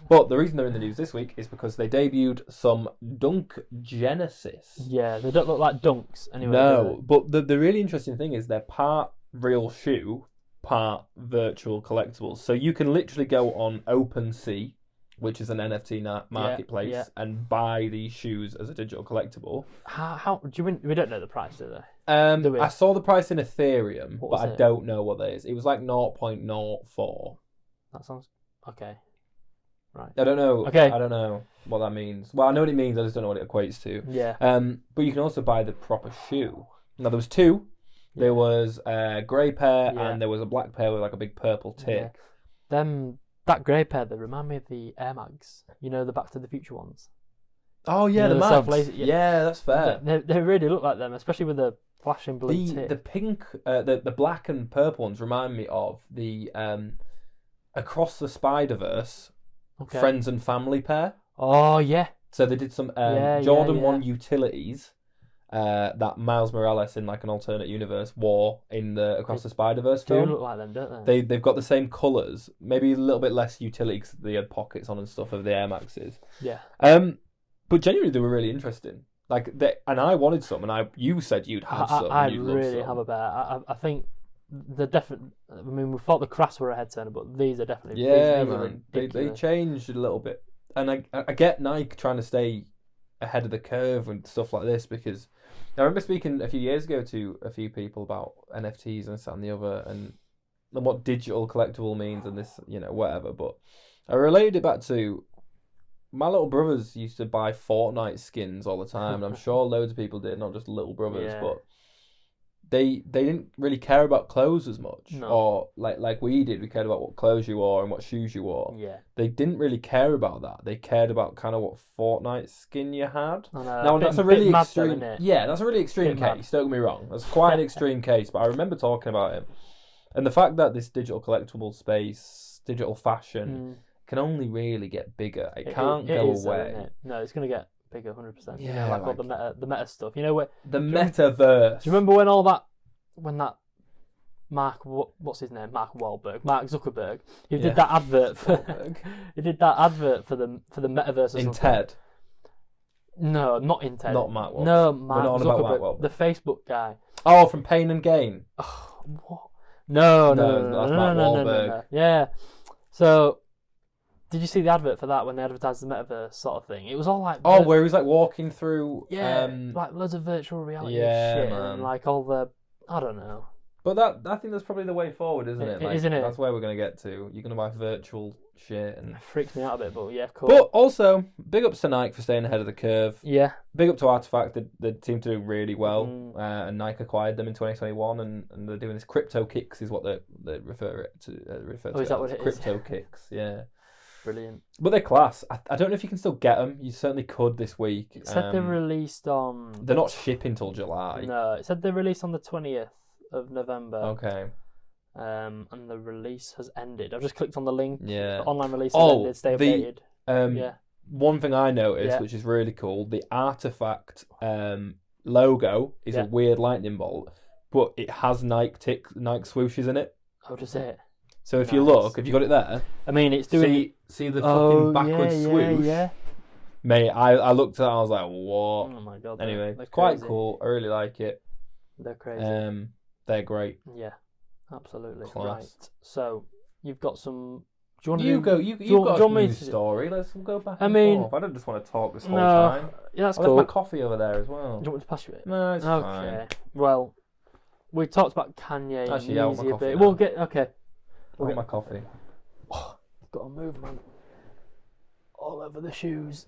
Speaker 1: But the reason they're in the news this week is because they debuted some Dunk Genesis.
Speaker 2: Yeah, they don't look like dunks anyway.
Speaker 1: No, but the really interesting thing is they're part real shoe, part virtual collectibles. So you can literally go on OpenSea, which is an NFT marketplace, and buy these shoes as a digital collectible.
Speaker 2: How do you mean? We don't know the price, do they? Do we?
Speaker 1: I saw the price in Ethereum,
Speaker 2: What
Speaker 1: but
Speaker 2: was
Speaker 1: I
Speaker 2: it?
Speaker 1: don't know what that is. It was like 0.04.
Speaker 2: That sounds okay. Right.
Speaker 1: I don't know.
Speaker 2: Okay.
Speaker 1: I don't know what that means. Well, I know what it means. I just don't know what it equates to.
Speaker 2: Yeah.
Speaker 1: But you can also buy the proper shoe. Now there was two. There was a grey pair and there was a black pair with like a big purple tick.
Speaker 2: Yeah. That grey pair, they remind me of the Air Mags. You know, the Back to the Future ones.
Speaker 1: Oh yeah,
Speaker 2: You know,
Speaker 1: the
Speaker 2: the
Speaker 1: Mags.
Speaker 2: self-lace-
Speaker 1: Yeah, that's fair.
Speaker 2: They really look like them, especially with the flashing blue tip.
Speaker 1: The pink, the black and purple ones remind me of the Across the Spider-Verse Friends and Family pair.
Speaker 2: Oh yeah.
Speaker 1: So they did some Jordan 1 utilities that Miles Morales in like an alternate universe wore in the Across the Spider-Verse
Speaker 2: They
Speaker 1: film.
Speaker 2: look like them, don't they?
Speaker 1: They've got the same colours, maybe a little bit less utility because they had pockets on and stuff of the Air Maxes.
Speaker 2: Yeah.
Speaker 1: But genuinely they were really interesting. Like and I wanted some, and you said you'd have some.
Speaker 2: I
Speaker 1: you'd love
Speaker 2: really
Speaker 1: some.
Speaker 2: have a bear. I think the definite. I mean, we thought the Crass were a head turner, but these are definitely.
Speaker 1: Yeah,
Speaker 2: these are
Speaker 1: man. They
Speaker 2: ridiculous.
Speaker 1: changed a little bit, and I get Nike trying to stay ahead of the curve and stuff like this because I remember speaking a few years ago to a few people about NFTs and this that and the other and what digital collectible means and this, whatever. But I related it back to my little brothers used to buy Fortnite skins all the time, and I'm sure loads of people did, not just little brothers, but they didn't really care about clothes as much, or like we did. We cared about what clothes you wore and what shoes you wore.
Speaker 2: Yeah,
Speaker 1: they didn't really care about that. They cared about kind of what Fortnite skin you had.
Speaker 2: Now
Speaker 1: that's a really
Speaker 2: extreme.
Speaker 1: That's a really extreme case. Don't get me wrong. That's quite an extreme case, but I remember talking about it, and the fact that this digital collectible space, digital fashion, can only really get bigger. It can't go away.
Speaker 2: Isn't it? No, it's gonna get bigger, 100%.
Speaker 1: Yeah,
Speaker 2: like all the meta stuff. You know where
Speaker 1: the metaverse.
Speaker 2: Do you remember when that Mark Zuckerberg he did that advert for he did that advert for the metaverse or something.
Speaker 1: In TED.
Speaker 2: No, not in TED.
Speaker 1: Not Mark Wahlberg.
Speaker 2: No, Mark
Speaker 1: Zuckerberg,
Speaker 2: the Facebook guy.
Speaker 1: Oh, from Pain and Gain.
Speaker 2: Oh, what? No,
Speaker 1: that's Mark Wahlberg.
Speaker 2: No. Yeah. So, did you see the advert for that when they advertised the metaverse sort of thing? It was all like
Speaker 1: where he was like walking through.
Speaker 2: Like loads of virtual reality shit and like all the I don't know.
Speaker 1: But I think that's probably the way forward, isn't it?
Speaker 2: Isn't it?
Speaker 1: That's where we're going to get to. You're going to buy virtual shit. And
Speaker 2: it freaks me out a bit, but yeah, cool.
Speaker 1: But also, big ups to Nike for staying ahead of the curve.
Speaker 2: Yeah.
Speaker 1: Big up to Artifact. They seem to do really well. And Nike acquired them in 2021, and they're doing this crypto kicks, is what they refer to.
Speaker 2: Is that what it is?
Speaker 1: Crypto kicks, yeah.
Speaker 2: Brilliant.
Speaker 1: But they're class. I don't know if you can still get them. You certainly could this week.
Speaker 2: It said they're released on...
Speaker 1: They're not shipping till July.
Speaker 2: No, it said they're released on the 20th of November.
Speaker 1: Okay.
Speaker 2: And the release has ended. I've just clicked on the link.
Speaker 1: Yeah.
Speaker 2: The online release has ended. Stay updated.
Speaker 1: One thing I noticed, which is really cool, the Artifact logo is a weird lightning bolt, but it has Nike swooshes in it.
Speaker 2: Oh, does it?
Speaker 1: So if you look, have you got it there?
Speaker 2: I mean, it's doing...
Speaker 1: See the fucking backwards swoosh?
Speaker 2: Yeah.
Speaker 1: Mate, I looked at it, I was like, what?
Speaker 2: Oh my god.
Speaker 1: Anyway,
Speaker 2: they're
Speaker 1: it's quite
Speaker 2: crazy.
Speaker 1: cool. I really like it.
Speaker 2: They're crazy.
Speaker 1: They're great.
Speaker 2: Yeah, absolutely.
Speaker 1: Class.
Speaker 2: Right. So, you've got some... Do you want
Speaker 1: to You've got a news story. Let's go back and forth. I don't just want to talk this whole time.
Speaker 2: Yeah, that's
Speaker 1: I
Speaker 2: cool.
Speaker 1: left my coffee over there as well.
Speaker 2: Do you want me to pass you it?
Speaker 1: No, it's
Speaker 2: okay.
Speaker 1: fine.
Speaker 2: Well, we talked about Kanye
Speaker 1: Actually,
Speaker 2: and
Speaker 1: I want my
Speaker 2: Yeezy a
Speaker 1: coffee
Speaker 2: bit.
Speaker 1: now.
Speaker 2: We'll get... Okay.
Speaker 1: I want my coffee.
Speaker 2: Got to move, man. All over the shoes.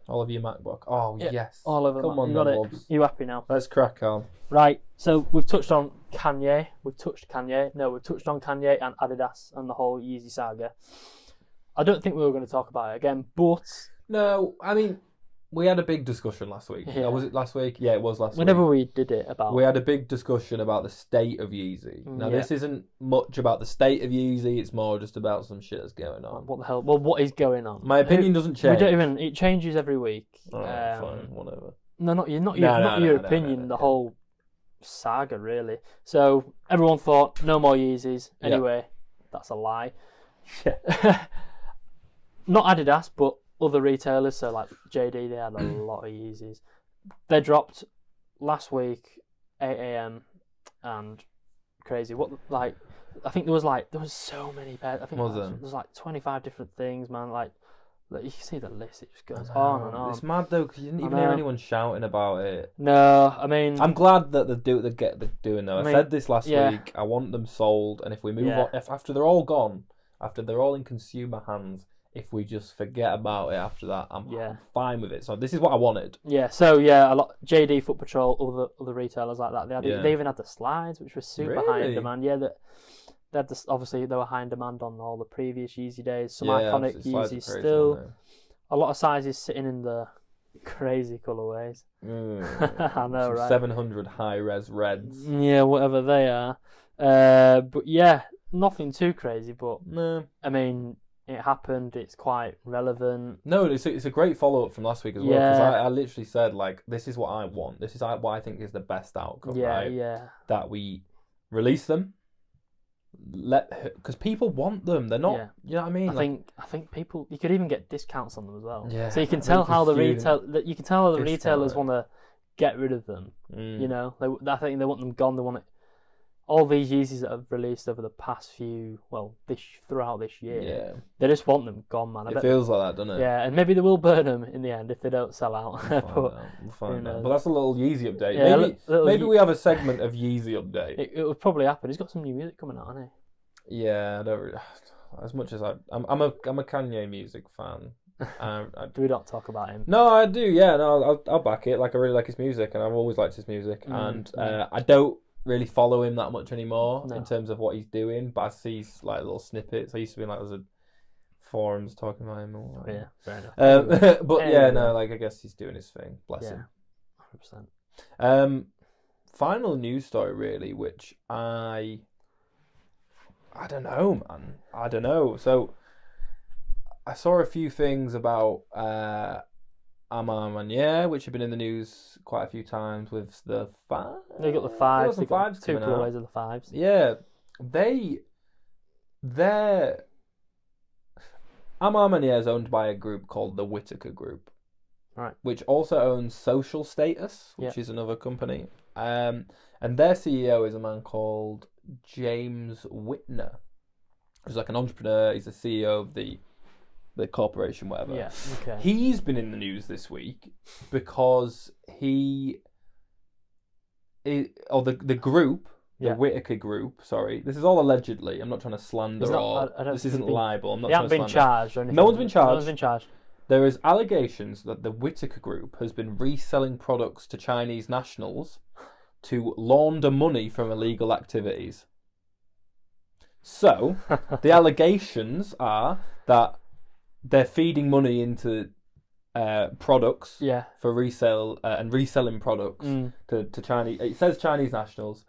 Speaker 1: All of your MacBook. Oh, yes.
Speaker 2: All over.
Speaker 1: Come on,
Speaker 2: you got it.
Speaker 1: loves.
Speaker 2: You happy now?
Speaker 1: Let's crack on.
Speaker 2: Right. So we've touched on Kanye. We've touched on Kanye and Adidas and the whole Yeezy saga. I don't think we were going to talk about it again, but
Speaker 1: No, I mean, we had a big discussion last week.
Speaker 2: Yeah.
Speaker 1: Was it last week? Yeah, it was last
Speaker 2: Whenever
Speaker 1: week.
Speaker 2: we did it about...
Speaker 1: We had a big discussion about the state of Yeezy. Now,
Speaker 2: Yeah.
Speaker 1: this isn't much about the state of Yeezy. It's more just about some shit that's going on.
Speaker 2: What the hell? Well, what is going on?
Speaker 1: My opinion doesn't change.
Speaker 2: We don't even... It changes every week.
Speaker 1: Oh, fine, whatever.
Speaker 2: No, not your
Speaker 1: No,
Speaker 2: opinion.
Speaker 1: no.
Speaker 2: The whole saga, really. So everyone thought no more Yeezys. Anyway, that's a lie.
Speaker 1: Yeah.
Speaker 2: Not Adidas, but other retailers. So like JD, they had a lot of Yeezys. They dropped last week, 8 a.m. and crazy. I think there was so many pairs. I think there was like 25 different things, man. Like you can see the list. It just goes on and on.
Speaker 1: It's mad though because you didn't even hear anyone shouting about it.
Speaker 2: No, I mean,
Speaker 1: I'm glad that they're doing though. I said this last
Speaker 2: yeah.
Speaker 1: week. I want them sold, and if we move on, after they're all gone, after they're all in consumer hands, if we just forget about it after that, I'm fine with it. So this is what I wanted.
Speaker 2: Yeah. So a lot JD, Foot Patrol, other retailers like that. They even had the slides, which were super high in demand. Yeah, they had this, obviously they were high in demand on all the previous Yeezy days. Some iconic Yeezys still. A lot of sizes sitting in the crazy colorways. I know, right?
Speaker 1: 700 high res reds.
Speaker 2: Yeah, whatever they are. But yeah, nothing too crazy. But
Speaker 1: no,
Speaker 2: I mean, it happened. It's quite relevant.
Speaker 1: No, it's a great follow up from last week as well. Because I literally said like, this is what I want. This is what I think is the best outcome. Right?
Speaker 2: Yeah.
Speaker 1: That we release them. Because people want them. They're not. You know what I mean?
Speaker 2: I think people. You could even get discounts on them as well.
Speaker 1: Yeah.
Speaker 2: So you can tell how the retailers want to get rid of them. You know, I think they want them gone. They want it. All these Yeezys that have released over the past throughout this year.
Speaker 1: Yeah.
Speaker 2: They just want them gone, man.
Speaker 1: It feels like that, doesn't it?
Speaker 2: Yeah, and maybe they will burn them in the end if they don't sell out.
Speaker 1: We'll find out. But that's a little Yeezy update.
Speaker 2: Yeah,
Speaker 1: maybe we have a segment of Yeezy update.
Speaker 2: It would probably happen. He's got some new music coming out, hasn't
Speaker 1: he? Yeah, I don't really, as much as I'm a Kanye music fan.
Speaker 2: Do we not talk about him?
Speaker 1: No, I do. Yeah, no, I'll back it. Like I really like his music, and I've always liked his music. And I don't really follow him that much anymore in terms of what he's doing, but I see like little snippets. I used to be in like there's forums talking about him. Or
Speaker 2: yeah, fair enough.
Speaker 1: But yeah, no, like I guess he's doing his thing. Bless him.
Speaker 2: 100%.
Speaker 1: Final news story, really, which I don't know, man. I don't know. So I saw a few things about Amar Manier, which have been in the news quite a few times with the five.
Speaker 2: They got the fives.
Speaker 1: They got
Speaker 2: two colorways of the fives.
Speaker 1: Yeah, Amar Manier is owned by a group called the Whittaker Group,
Speaker 2: right?
Speaker 1: Which also owns Social Status, which is another company. And their CEO is a man called James Whitner, who's like an entrepreneur. He's the CEO of the corporation, whatever.
Speaker 2: Yeah, okay.
Speaker 1: He's been in the news this week because the group, the Whittaker Group, sorry, this is all allegedly. I'm not trying to slander this isn't libel. I'm not
Speaker 2: they haven't been charged or anything.
Speaker 1: No one's been charged.
Speaker 2: No one's been charged.
Speaker 1: There is allegations that the Whittaker Group has been reselling products to Chinese nationals to launder money from illegal activities. So, the allegations are that they're feeding money into products for resale and reselling products to Chinese. It says Chinese nationals.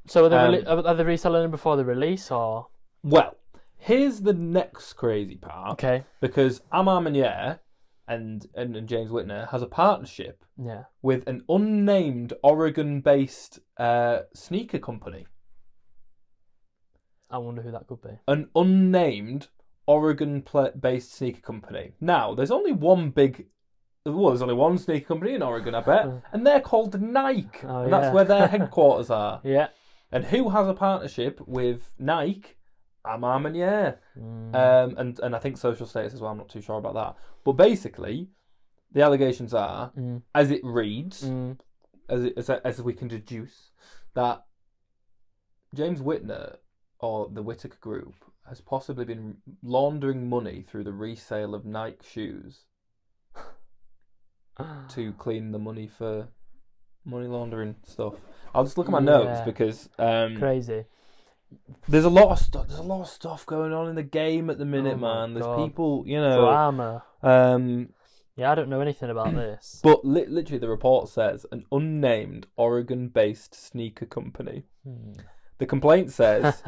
Speaker 2: So are they reselling them before the release, or?
Speaker 1: Well, here's the next crazy part.
Speaker 2: Okay.
Speaker 1: Because Amar Manier and James Whitner has a partnership with an unnamed Oregon-based sneaker company.
Speaker 2: I wonder who that could be.
Speaker 1: An unnamed Oregon-based sneaker company. Now, there's only one sneaker company in Oregon, I bet, and they're called Nike. And that's where their headquarters are.
Speaker 2: Yeah.
Speaker 1: And who has a partnership with Nike? Amar Manier. And I think Social Status as well. I'm not too sure about that. But basically, the allegations are, as it reads, as we can deduce, that James Whitner or the Whittaker Group has possibly been laundering money through the resale of Nike shoes to clean the money for money laundering stuff. I'll just look at my notes because
Speaker 2: crazy.
Speaker 1: There's a lot of stuff going on in the game at the minute, man. There's people,
Speaker 2: drama. Yeah, I don't know anything about this.
Speaker 1: But literally, the report says an unnamed Oregon-based sneaker company. The complaint says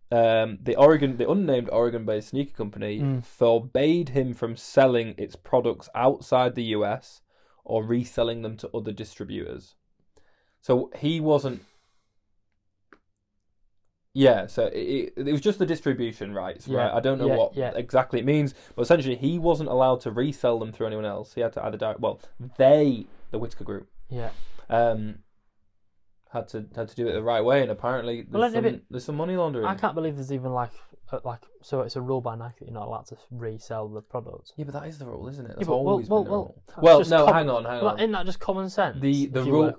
Speaker 1: the unnamed Oregon-based sneaker company forbade him from selling its products outside the US or reselling them to other distributors. So he wasn't. Yeah, so it was just the distribution rights, right? I don't know what exactly it means, but essentially he wasn't allowed to resell them through anyone else. He had to either the Whitaker Group, had to do it the right way, and apparently there's some money laundering.
Speaker 2: I can't believe there's even so it's a rule by Nike that you're not allowed to resell the products.
Speaker 1: Yeah, but that is the rule, isn't it?
Speaker 2: That's
Speaker 1: always been the rule. Hang on.
Speaker 2: Isn't that just common sense?
Speaker 1: The rule,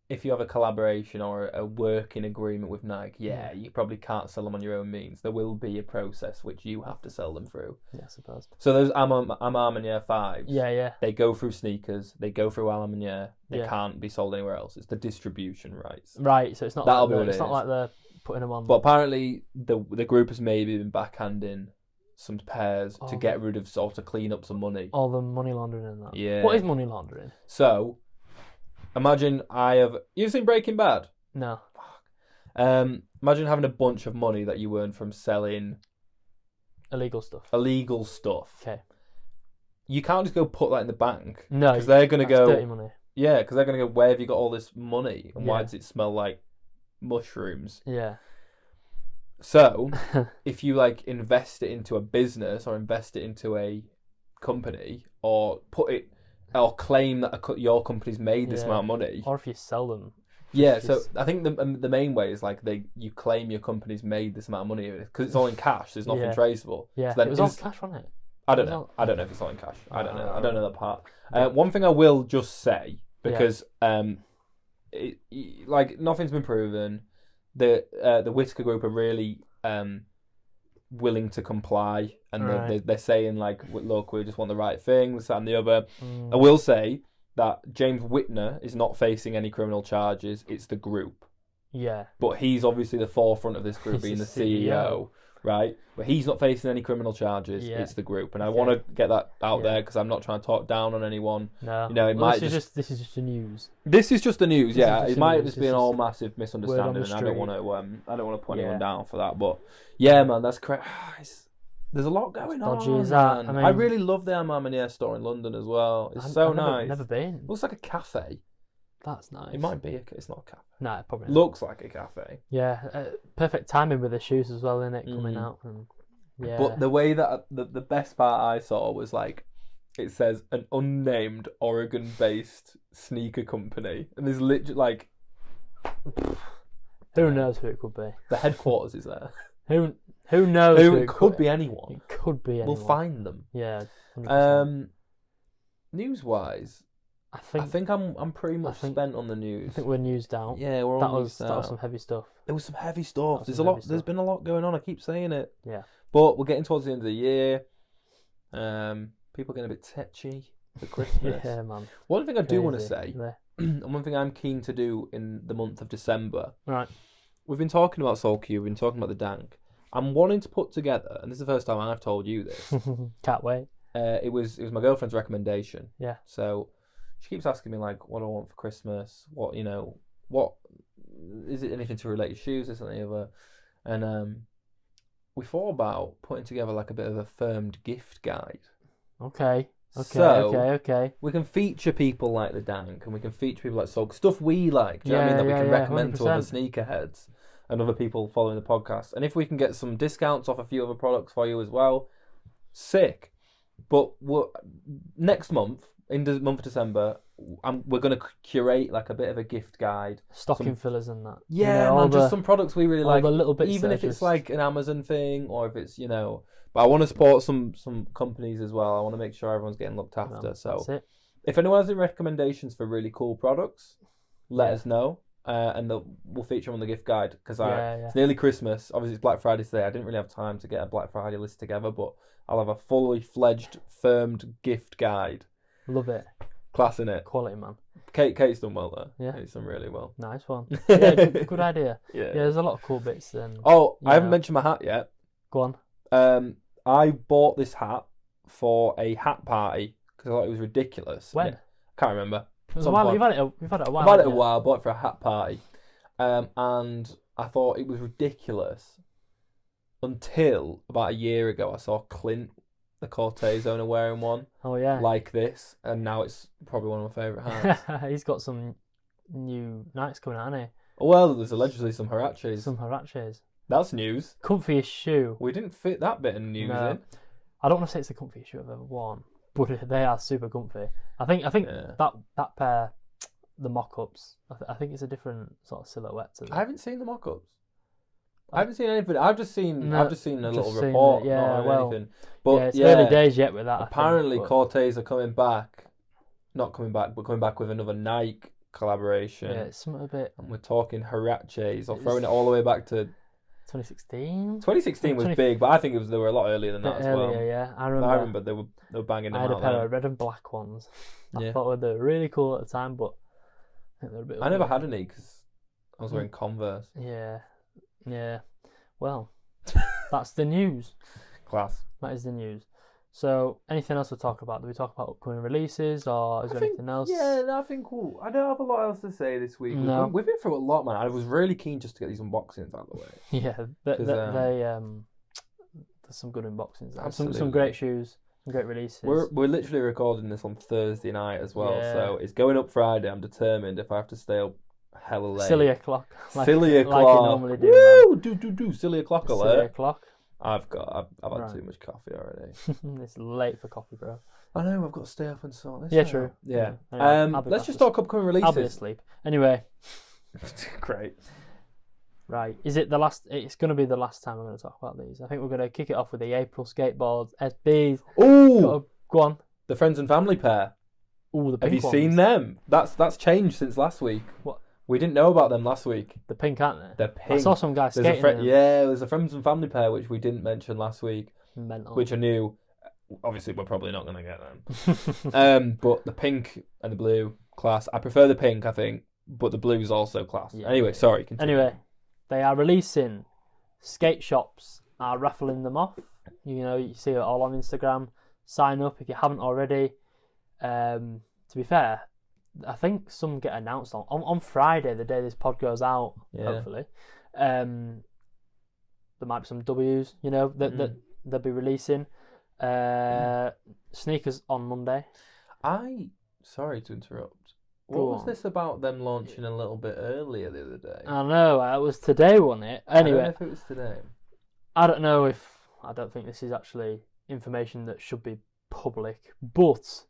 Speaker 1: if you have a collaboration or a working agreement with Nike, you probably can't sell them on your own means. There will be a process which you have to sell them through.
Speaker 2: Yeah, I suppose.
Speaker 1: So those Armanier 5s,
Speaker 2: yeah,
Speaker 1: they go through sneakers, they go through Armanier, they can't be sold anywhere else. It's the distribution rights.
Speaker 2: Right, so it's not not like they're putting them on.
Speaker 1: But apparently the group has maybe been backhanding some pairs to get rid of, or to clean up some money.
Speaker 2: All the money laundering and that.
Speaker 1: Yeah.
Speaker 2: What is money laundering?
Speaker 1: So, imagine you've seen Breaking Bad?
Speaker 2: No.
Speaker 1: Imagine having a bunch of money that you earn from selling
Speaker 2: illegal stuff.
Speaker 1: Okay. You can't just go put that in the bank.
Speaker 2: No.
Speaker 1: Because they're going to go...
Speaker 2: dirty money.
Speaker 1: Yeah, because they're going to go, where have you got all this money? And why does it smell like mushrooms?
Speaker 2: Yeah.
Speaker 1: So, if you invest it into a business or invest it into a company or or claim that your company's made this amount of money,
Speaker 2: or if you sell them.
Speaker 1: Yeah, so I think the main way is you claim your company's made this amount of money because it's all in cash. There's nothing traceable.
Speaker 2: Yeah,
Speaker 1: so then
Speaker 2: it was all cash, wasn't it?
Speaker 1: I don't know. I don't know if it's all in cash. I don't know. I don't know that part. One thing I will just say, because nothing's been proven. The Whitaker Group are really willing to comply, and they're saying look, we just want the right thing, this, that, and the other. I will say that James Whitner is not facing any criminal charges. It's the group.
Speaker 2: Yeah.
Speaker 1: But he's obviously the forefront of this group, being the CEO. Right, but he's not facing any criminal charges. Yeah. It's the group, and I want to get that out there because I'm not trying to talk down on anyone.
Speaker 2: No, this is just the news.
Speaker 1: This is just the news. Yeah, it might just be an all massive misunderstanding, and I don't want to put anyone down for that. But yeah, man, that's correct. There's a lot going on.
Speaker 2: Dodgy as that.
Speaker 1: I really love the Armanier store in London as well. It's so nice.
Speaker 2: Never been.
Speaker 1: It looks like a cafe.
Speaker 2: That's nice.
Speaker 1: It might be. It's not a cafe.
Speaker 2: No, it probably not.
Speaker 1: Looks like a cafe.
Speaker 2: Yeah, perfect timing with the shoes as well, isn't it? Coming out. And, yeah.
Speaker 1: But the way that the best part I saw was it says an unnamed Oregon-based sneaker company, and there's literally
Speaker 2: who knows who it could be?
Speaker 1: The headquarters is there.
Speaker 2: Who knows? Who
Speaker 1: it could be anyone.
Speaker 2: It could be anyone.
Speaker 1: We'll find them.
Speaker 2: Yeah. 100%.
Speaker 1: News-wise, I think I'm pretty much spent on the news.
Speaker 2: I think we're newsed out.
Speaker 1: Yeah, we're all newsed out.
Speaker 2: That was some heavy stuff.
Speaker 1: There was some heavy stuff. There's been a lot going on. I keep saying it.
Speaker 2: Yeah.
Speaker 1: But we're getting towards the end of the year. People are getting a bit tetchy for Christmas.
Speaker 2: Yeah, man.
Speaker 1: One thing I do want to say, and one thing I'm keen to do in the month of December.
Speaker 2: Right.
Speaker 1: We've been talking about Soul Cube. We've been talking about the Dank. I'm wanting to put together, and this is the first time I've told you this.
Speaker 2: Can't wait.
Speaker 1: It was my girlfriend's recommendation.
Speaker 2: Yeah.
Speaker 1: So she keeps asking me what do I want for Christmas? What is it? Anything to relate to shoes or something other? And we thought about putting together a bit of a firmed gift guide.
Speaker 2: Okay.
Speaker 1: We can feature people like the Dank, and we can feature people like Soul, stuff we like. Do you know what I mean? That we can recommend 100%. To other sneakerheads and other people following the podcast. And if we can get some discounts off a few other products for you as well, sick. But next month, in the month of December, we're going to curate a bit of a gift guide.
Speaker 2: Stocking fillers and that.
Speaker 1: Yeah, just some products we really like.
Speaker 2: The little bits
Speaker 1: even if it's an Amazon thing, or if it's, But I want to support some companies as well. I want to make sure everyone's getting looked after.
Speaker 2: That's it.
Speaker 1: If anyone has any recommendations for really cool products, let us know. And we'll feature them on the gift guide. Because it's nearly Christmas. Obviously, it's Black Friday today. I didn't really have time to get a Black Friday list together, but I'll have a fully fledged, firmed gift guide.
Speaker 2: Love it.
Speaker 1: Class in it.
Speaker 2: Quality, man.
Speaker 1: Kate's done well there.
Speaker 2: Yeah.
Speaker 1: Kate's done really well.
Speaker 2: Nice one. Yeah, good idea.
Speaker 1: Yeah,
Speaker 2: there's a lot of cool bits.
Speaker 1: I haven't mentioned my hat yet.
Speaker 2: Go on.
Speaker 1: I bought this hat for a hat party because I thought it was ridiculous.
Speaker 2: When?
Speaker 1: Can't remember.
Speaker 2: It was a while. You've had it a while.
Speaker 1: I've had it a
Speaker 2: haven't you?
Speaker 1: while. Bought it for a hat party, and I thought it was ridiculous until about a year ago. I saw Clint, the Cortez owner, wearing one
Speaker 2: Oh yeah.
Speaker 1: like this, and now it's probably one of my favourite hats.
Speaker 2: He's got some new Nikes coming out, hasn't
Speaker 1: Well, there's allegedly some
Speaker 2: he?
Speaker 1: Huaraches.
Speaker 2: Some Huaraches.
Speaker 1: That's news.
Speaker 2: Comfiest shoe.
Speaker 1: We didn't fit that bit of news
Speaker 2: No.
Speaker 1: in.
Speaker 2: I don't want to say it's the comfiest shoe I've ever worn, but they are super comfy. I think
Speaker 1: Yeah.
Speaker 2: that pair, the mock-ups, I think it's a different sort of silhouette to them.
Speaker 1: I haven't seen the mock-ups. I haven't seen anything. I've just seen
Speaker 2: No,
Speaker 1: a little
Speaker 2: just seen
Speaker 1: report.
Speaker 2: it, yeah,
Speaker 1: not
Speaker 2: well,
Speaker 1: anything. But
Speaker 2: yeah, it's early days yet with that. I think,
Speaker 1: apparently
Speaker 2: but
Speaker 1: Cortez are coming back. Not coming back, but coming back with another Nike collaboration.
Speaker 2: yeah, it's something a bit
Speaker 1: And we're talking Huaraches, or
Speaker 2: It's-
Speaker 1: throwing it all the way back to
Speaker 2: 2016.
Speaker 1: 2016 was
Speaker 2: 20
Speaker 1: big, but I think they were a lot earlier than
Speaker 2: Bit
Speaker 1: that as
Speaker 2: earlier,
Speaker 1: well.
Speaker 2: yeah. I
Speaker 1: I
Speaker 2: remember.
Speaker 1: remember they were banging them
Speaker 2: I had a
Speaker 1: out
Speaker 2: pair
Speaker 1: then.
Speaker 2: of red and black ones. I
Speaker 1: Yeah.
Speaker 2: thought they were really cool at the time, but I think they're a bit.
Speaker 1: I never
Speaker 2: ugly.
Speaker 1: had any because I was wearing Converse.
Speaker 2: Yeah, yeah. Well, that's the news.
Speaker 1: Class.
Speaker 2: That is the news. So, anything else to talk about? Do we talk about upcoming releases, or is there anything else?
Speaker 1: Yeah, I think I don't have a lot else to say this week.
Speaker 2: No.
Speaker 1: We've been through a lot, man. I was really keen just to get these unboxings out of the way.
Speaker 2: Yeah. There's some good unboxings. There. Some
Speaker 1: Absolutely.
Speaker 2: great shoes, some great releases.
Speaker 1: We're literally recording this on Thursday night as well,
Speaker 2: Yeah.
Speaker 1: so it's going up Friday. I'm determined if I have to stay up hella late.
Speaker 2: Silly o'clock.
Speaker 1: Silly
Speaker 2: like
Speaker 1: o'clock.
Speaker 2: you normally do. Man.
Speaker 1: Woo! Do silly o'clock
Speaker 2: Silly
Speaker 1: alert.
Speaker 2: o'clock.
Speaker 1: I've had
Speaker 2: Right.
Speaker 1: too much coffee already.
Speaker 2: It's late for coffee, bro.
Speaker 1: I know, I've got to stay up and sort this
Speaker 2: Yeah,
Speaker 1: out.
Speaker 2: true.
Speaker 1: Yeah.
Speaker 2: Anyway, I'll be
Speaker 1: Let's
Speaker 2: back
Speaker 1: just
Speaker 2: to
Speaker 1: talk upcoming
Speaker 2: I'll be
Speaker 1: releases.
Speaker 2: asleep. Anyway,
Speaker 1: Great.
Speaker 2: right. Is it the last? It's going to be the last time we're going to talk about these. I think we're going to kick it off with the April skateboards, SBs.
Speaker 1: Ooh,
Speaker 2: Go on.
Speaker 1: the friends and family pair.
Speaker 2: Ooh, the
Speaker 1: Have
Speaker 2: pink
Speaker 1: you seen
Speaker 2: ones.
Speaker 1: them? That's changed since last week.
Speaker 2: What?
Speaker 1: We didn't know about them last week.
Speaker 2: The pink, aren't they?
Speaker 1: They're
Speaker 2: I
Speaker 1: pink.
Speaker 2: saw some guy
Speaker 1: There's a
Speaker 2: skating. in them.
Speaker 1: there's a friends and family pair which we didn't mention last week,
Speaker 2: Mental.
Speaker 1: which I knew. Obviously, we're probably not going to get them. But the pink and the blue, class. I prefer the pink, I think, but the blue is also class.
Speaker 2: Yeah.
Speaker 1: Anyway, sorry. Continue.
Speaker 2: Anyway, they are releasing. Skate shops are raffling them off. You see it all on Instagram. Sign up if you haven't already. To be fair, I think some get announced on Friday, the day this pod goes out.
Speaker 1: Yeah.
Speaker 2: Hopefully, there might be some W's. That they'll be releasing. Sneakers on Monday.
Speaker 1: Sorry to interrupt.
Speaker 2: Go
Speaker 1: What was
Speaker 2: on.
Speaker 1: this about them launching a little bit earlier the other day?
Speaker 2: I know it was today, wasn't it?
Speaker 1: I don't know
Speaker 2: Anyway,
Speaker 1: if it was today.
Speaker 2: I don't think this is actually information that should be public, but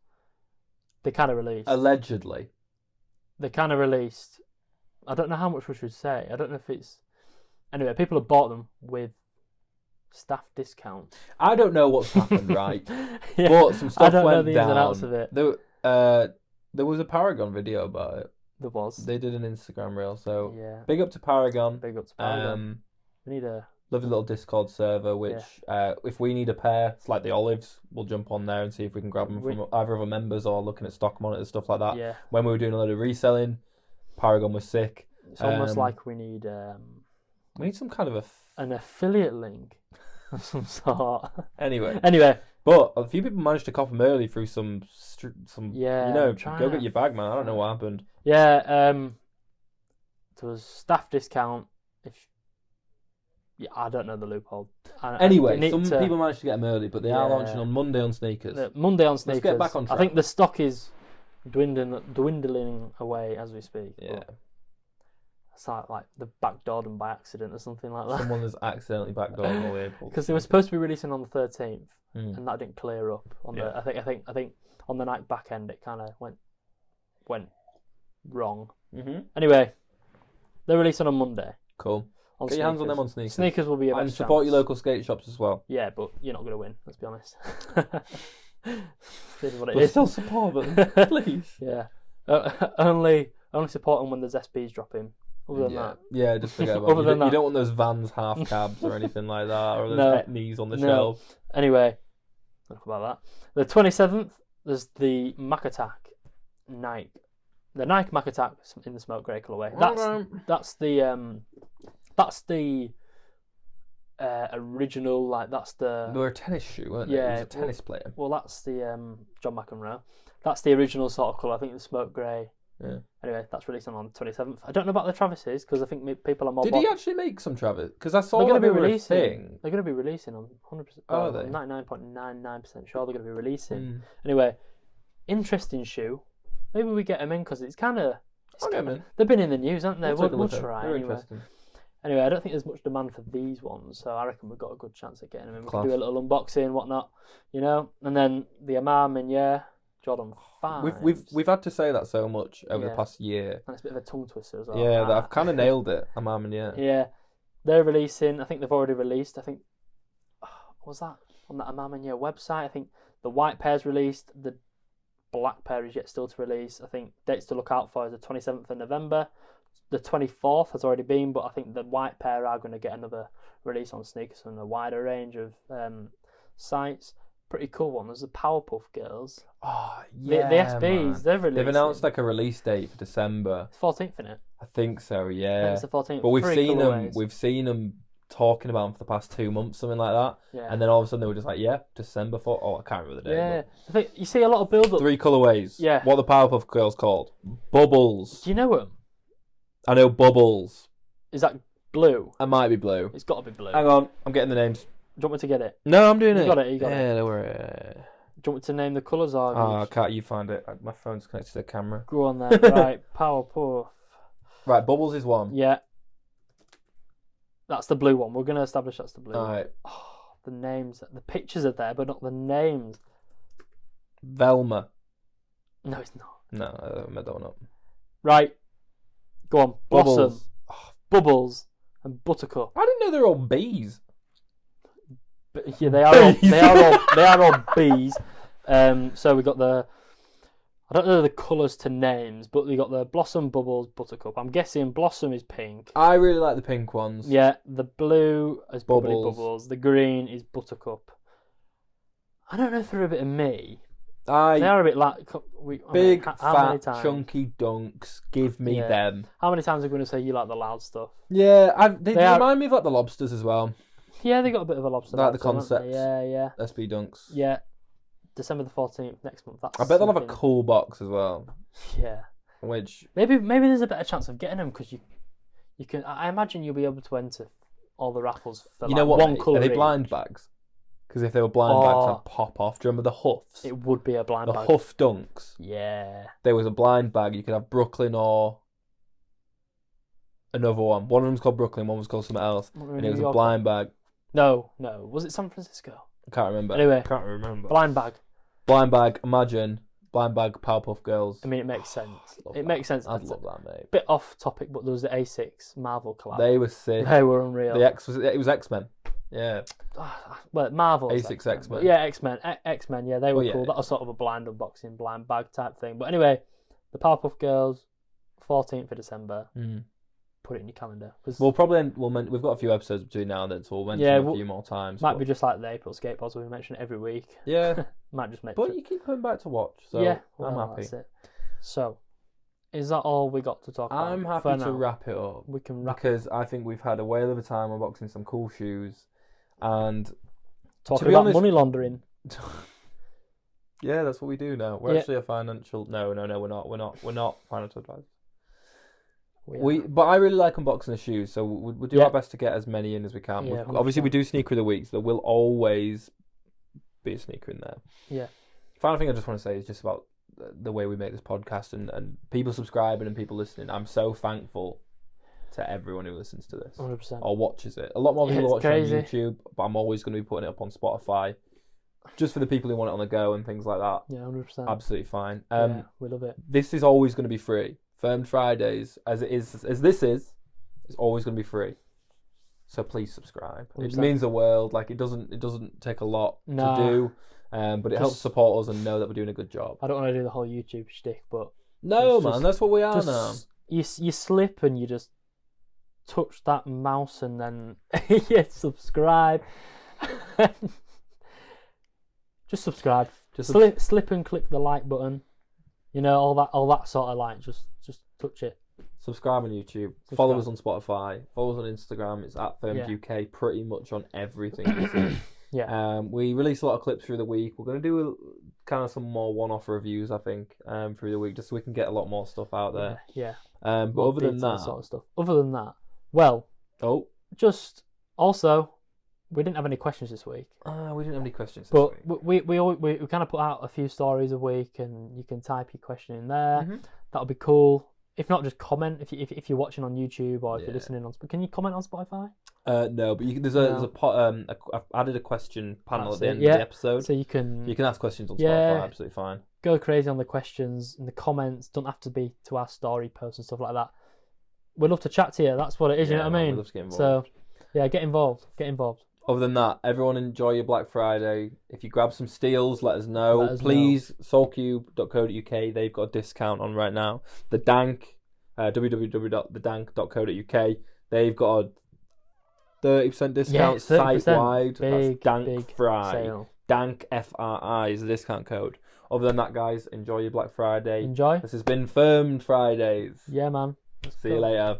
Speaker 2: they kind of released.
Speaker 1: Allegedly.
Speaker 2: They kind of released. I don't know how much we should say. I don't know if it's. Anyway, people have bought them with staff discount.
Speaker 1: I don't know what's happened, right?
Speaker 2: Yeah,
Speaker 1: But some
Speaker 2: I
Speaker 1: stuff
Speaker 2: don't know
Speaker 1: went
Speaker 2: the
Speaker 1: down.
Speaker 2: ins and outs of it.
Speaker 1: There was a Paragon video about it.
Speaker 2: There was.
Speaker 1: They did an Instagram reel, so
Speaker 2: Yeah.
Speaker 1: big up to Paragon.
Speaker 2: Big up to Paragon.
Speaker 1: Um,
Speaker 2: We need a.
Speaker 1: lovely little Discord server, which if we need a pair, it's like the Olives, we'll jump on there and see if we can grab them from either other members or looking at stock monitors, stuff like that.
Speaker 2: Yeah.
Speaker 1: When we were doing a load of reselling, Paragon was sick.
Speaker 2: It's almost
Speaker 1: Um,
Speaker 2: like we need
Speaker 1: We need some kind of
Speaker 2: an affiliate link of some sort.
Speaker 1: Anyway,
Speaker 2: Anyway,
Speaker 1: but a few people managed to cop them early through some
Speaker 2: Yeah,
Speaker 1: you know,
Speaker 2: I'm trying
Speaker 1: go
Speaker 2: to-
Speaker 1: get your bag, man. I don't know what happened.
Speaker 2: yeah, there was staff discount. I don't know the loophole.
Speaker 1: Anyway,
Speaker 2: you need
Speaker 1: some
Speaker 2: to-
Speaker 1: people managed to get them early, but they are
Speaker 2: Yeah.
Speaker 1: launching on Monday on sneakers.
Speaker 2: Monday on sneakers.
Speaker 1: get back on
Speaker 2: I
Speaker 1: track.
Speaker 2: think the stock is dwindling away as we speak.
Speaker 1: Yeah,
Speaker 2: but it's like the backdoored them by accident or something like that.
Speaker 1: someone has accidentally backdoored all the April.
Speaker 2: Because they were supposed to be releasing on the 13th,
Speaker 1: Mm.
Speaker 2: and that didn't clear up on
Speaker 1: Yeah.
Speaker 2: the. I think on the night back end it kind of went wrong.
Speaker 1: Mhm.
Speaker 2: Anyway, they're releasing on Monday.
Speaker 1: Cool.
Speaker 2: On
Speaker 1: Get your hands on
Speaker 2: sneakers.
Speaker 1: them on sneakers.
Speaker 2: Sneakers will be a
Speaker 1: And
Speaker 2: best
Speaker 1: support your
Speaker 2: chance.
Speaker 1: local skate shops as well.
Speaker 2: Yeah, but you're not going to win. Let's be honest. This is what it
Speaker 1: But
Speaker 2: is.
Speaker 1: still support them, please.
Speaker 2: Yeah. Only support them when there's SPs dropping. Other than that,
Speaker 1: Yeah, just forget about
Speaker 2: Other
Speaker 1: it.
Speaker 2: than
Speaker 1: You
Speaker 2: that.
Speaker 1: don't want those Vans half cabs or anything like that, or those
Speaker 2: No.
Speaker 1: Etnies on the
Speaker 2: No.
Speaker 1: shelf.
Speaker 2: Anyway, enough about that. The 27th, there's the Mac Attack Nike. The Nike Mac Attack in the smoke grey colourway. That's the original, like that's the.
Speaker 1: They were a tennis shoe, weren't they?
Speaker 2: Yeah,
Speaker 1: It was a tennis player.
Speaker 2: Well, that's the John McEnroe. That's the original sort of colour. I think the smoke grey.
Speaker 1: Yeah.
Speaker 2: Anyway, that's releasing on the 27th. I don't know about the Travises because I think people are more.
Speaker 1: Did he actually make some Travis? Because I saw
Speaker 2: They're going
Speaker 1: that
Speaker 2: to be
Speaker 1: they were a
Speaker 2: releasing.
Speaker 1: thing.
Speaker 2: They're going to be releasing. I'm 100%.
Speaker 1: Are they?
Speaker 2: I'm 99.99% sure they're going to be releasing.
Speaker 1: Mm.
Speaker 2: Anyway, interesting shoe. Maybe we get them in because it's kind of.
Speaker 1: I'll get 'em in.
Speaker 2: They've been in the news, haven't they?
Speaker 1: We'll take a
Speaker 2: We'll
Speaker 1: look at 'em.
Speaker 2: try
Speaker 1: They're
Speaker 2: anyway.
Speaker 1: interesting.
Speaker 2: Anyway, I don't think there's much demand for these ones, so I reckon we've got a good chance at getting them in. We
Speaker 1: Class.
Speaker 2: can do a little unboxing, whatnot, and then the Amar Meunier Jordan 5.
Speaker 1: We've had to say that so much over the
Speaker 2: Yeah.
Speaker 1: past year.
Speaker 2: And it's a bit of a tongue twister as well.
Speaker 1: Yeah, that I've kind of nailed it. I'm arming, yeah.
Speaker 2: Yeah, they're releasing. I think they've already released. I think what was that on that Amar Meunier website? I think the white pair's released. The black pair is yet still to release. I think dates to look out for is the 27th of November. The 24th has already been, but I think the white pair are going to get another release on sneakers from a wider range of sites. Pretty cool one. There's the Powerpuff Girls.
Speaker 1: Oh,
Speaker 2: The
Speaker 1: yeah,
Speaker 2: SBs,
Speaker 1: man.
Speaker 2: they're releasing.
Speaker 1: They've announced like a release date for December.
Speaker 2: It's 14th, isn't it?
Speaker 1: I think so,
Speaker 2: I think
Speaker 1: yeah.
Speaker 2: it's the 14th.
Speaker 1: But we've
Speaker 2: Three
Speaker 1: seen them.
Speaker 2: colourways.
Speaker 1: We've seen them talking about them for the past 2 months, something like that.
Speaker 2: Yeah.
Speaker 1: And then all of a sudden they were just like, yeah, December 4th. Oh, I can't remember the date.
Speaker 2: Yeah. I think you see a lot of build
Speaker 1: but
Speaker 2: up.
Speaker 1: 3 colourways.
Speaker 2: Yeah.
Speaker 1: What are the Powerpuff Girls called? Bubbles.
Speaker 2: Do you know them?
Speaker 1: I know Bubbles.
Speaker 2: Is that blue?
Speaker 1: I might be blue.
Speaker 2: It's got to be blue.
Speaker 1: Hang on, I'm getting the names.
Speaker 2: Do you want me to get it?
Speaker 1: No, I'm doing
Speaker 2: You
Speaker 1: it.
Speaker 2: got it, you got it.
Speaker 1: Yeah, don't worry.
Speaker 2: Do you want me to name the colours or?
Speaker 1: Oh, can't you find it? My phone's connected to the camera.
Speaker 2: Go on then. Right, Powerpuff.
Speaker 1: Right, Bubbles is one.
Speaker 2: Yeah. That's the blue one. We're going to establish that's the blue one.
Speaker 1: Alright.
Speaker 2: Oh, the names. The pictures are there, but not the names.
Speaker 1: Velma.
Speaker 2: No, it's not.
Speaker 1: No, I made that one up.
Speaker 2: Right. Go on. Blossom,
Speaker 1: Bubbles.
Speaker 2: Bubbles, and Buttercup.
Speaker 1: I didn't know they were all bees.
Speaker 2: But yeah, they are all, they are all bees. So we got the. I don't know the colours to names, but we got the Blossom, Bubbles, Buttercup. I'm guessing Blossom is pink.
Speaker 1: I really like the pink ones.
Speaker 2: Yeah, the blue is probably
Speaker 1: Bubbles.
Speaker 2: Bubbles. The green is Buttercup. I don't know if they're a bit of me. They
Speaker 1: I
Speaker 2: are a bit like
Speaker 1: big,
Speaker 2: how many
Speaker 1: fat,
Speaker 2: times?
Speaker 1: chunky dunks. Give me
Speaker 2: Yeah.
Speaker 1: them.
Speaker 2: How many times are we going to say you like the loud stuff?
Speaker 1: Yeah, they
Speaker 2: They are-
Speaker 1: remind me of like the lobsters as well.
Speaker 2: Yeah, they got a bit of a lobster.
Speaker 1: Like the
Speaker 2: vibe to them, haven't
Speaker 1: concept.
Speaker 2: they? Yeah.
Speaker 1: SB dunks.
Speaker 2: Yeah. December the 14th next month. That's
Speaker 1: I bet they'll have a
Speaker 2: something-
Speaker 1: cool box as well.
Speaker 2: Yeah.
Speaker 1: Which
Speaker 2: Maybe there's a better chance of getting them because you can. I imagine you'll be able to enter all the raffles for
Speaker 1: you know what?
Speaker 2: one
Speaker 1: mate?
Speaker 2: colour.
Speaker 1: Are they
Speaker 2: each.
Speaker 1: blind bags? Because if they were blind bags,
Speaker 2: Oh.
Speaker 1: I'd pop off. Do you remember the Huffs?
Speaker 2: It would be a blind
Speaker 1: The
Speaker 2: bag.
Speaker 1: Huff dunks.
Speaker 2: Yeah.
Speaker 1: There was a blind bag. You could have Brooklyn or another one. One of them's called Brooklyn. One was called something else. And it was a blind bag.
Speaker 2: No. Was it San Francisco?
Speaker 1: I can't remember.
Speaker 2: Anyway.
Speaker 1: Can't remember.
Speaker 2: Blind bag.
Speaker 1: Blind bag. Imagine blind bag. Powerpuff Girls.
Speaker 2: I mean, it makes sense.
Speaker 1: Love
Speaker 2: It
Speaker 1: that.
Speaker 2: makes sense.
Speaker 1: I'd
Speaker 2: It's
Speaker 1: love that, mate.
Speaker 2: bit off topic, but there was the A6 Marvel collab.
Speaker 1: They were sick.
Speaker 2: They were unreal.
Speaker 1: It was X-Men. Yeah.
Speaker 2: Well, Marvel.
Speaker 1: A6 X-Men.
Speaker 2: Yeah, X-Men. X-Men, yeah, they were
Speaker 1: Oh, yeah.
Speaker 2: cool. That was sort of a blind unboxing, blind bag type thing. But anyway, the Powerpuff Girls, 14th of December.
Speaker 1: Mm.
Speaker 2: Put it in your calendar. 'Cause
Speaker 1: We'll probably we've got a few episodes between now and then, so we'll mention
Speaker 2: Yeah,
Speaker 1: a few more times.
Speaker 2: might
Speaker 1: but-
Speaker 2: be just like the April skateboards we mention every week.
Speaker 1: Yeah,
Speaker 2: Might just make
Speaker 1: but you keep coming back to watch, so
Speaker 2: yeah,
Speaker 1: I'm
Speaker 2: well,
Speaker 1: happy.
Speaker 2: That's it. So, is that all we got to talk about?
Speaker 1: I'm
Speaker 2: for
Speaker 1: happy to
Speaker 2: now?
Speaker 1: wrap it up
Speaker 2: We can wrap
Speaker 1: because I think we've had a whale of a time unboxing some cool shoes, and
Speaker 2: talking
Speaker 1: to be
Speaker 2: about
Speaker 1: honest-
Speaker 2: money laundering.
Speaker 1: yeah, that's what we do now. We're
Speaker 2: Yeah.
Speaker 1: actually a financial. No, we're not. We're not financial advisors.
Speaker 2: We are.
Speaker 1: But I really like unboxing the shoes, so we'll do
Speaker 2: Yeah.
Speaker 1: our best to get as many in as we can.
Speaker 2: Yeah,
Speaker 1: Obviously, we
Speaker 2: 100%.
Speaker 1: do sneaker of the week, so there will always be a sneaker in there.
Speaker 2: Yeah.
Speaker 1: Final thing I just want to say is just about the way we make this podcast and people subscribing and people listening. I'm so thankful to everyone who listens to this
Speaker 2: 100%.
Speaker 1: or watches it. A lot more
Speaker 2: Yeah,
Speaker 1: people
Speaker 2: it's
Speaker 1: watch it on
Speaker 2: crazy.
Speaker 1: YouTube, but I'm always going to be putting it up on Spotify, just for the people who want it on the go and things like that.
Speaker 2: Yeah, 100%.
Speaker 1: Absolutely fine.
Speaker 2: Yeah, we love it.
Speaker 1: This is always going to be free. Firmed Fridays, as this is, it's always going to be free. So please subscribe. It
Speaker 2: 100%.
Speaker 1: means the world. Like it doesn't take a lot
Speaker 2: Nah.
Speaker 1: to do, but it helps
Speaker 2: 'Cause-
Speaker 1: support us and know that we're doing a good job.
Speaker 2: I don't want to do the whole YouTube shtick, but
Speaker 1: No,
Speaker 2: It's
Speaker 1: man,
Speaker 2: just-
Speaker 1: that's what we are
Speaker 2: just
Speaker 1: now.
Speaker 2: you slip and you just touch that mouse and then you subscribe. Just subscribe.
Speaker 1: Just
Speaker 2: Slip and click the like button. You know all that sort of like just touch it.
Speaker 1: Subscribe on YouTube. Follow us on Spotify. Follow us on Instagram. It's at FirmsUK. Pretty much on everything you see.
Speaker 2: Yeah.
Speaker 1: We release a lot of clips through the week. We're going to do kind of some more one-off reviews, I think, through the week, just so we can get a lot more stuff out there.
Speaker 2: Yeah.
Speaker 1: But other than that,
Speaker 2: sort of stuff. Other than that, well, just also, we didn't have any questions this week.
Speaker 1: We didn't have any questions this
Speaker 2: week.
Speaker 1: But
Speaker 2: we kind of put out a few stories a week, and you can type your question in there.
Speaker 1: Mm-hmm.
Speaker 2: That'll be cool. If not, just comment if you're watching on YouTube or if you're listening on. Can you comment on Spotify?
Speaker 1: No, but there's a I've added a question panel at the end of the episode,
Speaker 2: so you can
Speaker 1: ask questions on Spotify. Absolutely fine.
Speaker 2: Go crazy on the questions in the comments. Don't have to be to our story posts and stuff like that. We'd love to chat to you. That's what it is. You know what I mean?
Speaker 1: We'd love to get involved.
Speaker 2: So get involved. Get involved.
Speaker 1: Other than that, everyone enjoy your Black Friday. If you grab some steals, let us know. Please, soulcube.co.uk. They've got a discount on right now. The Dank, www.thedank.co.uk. They've got a 30% discount site-wide. That's Dank Fry.
Speaker 2: Sale.
Speaker 1: Dank FRI is the discount code. Other than that, guys, enjoy your Black Friday.
Speaker 2: Enjoy.
Speaker 1: This has been Firmed Fridays.
Speaker 2: Yeah, man.
Speaker 1: See you later.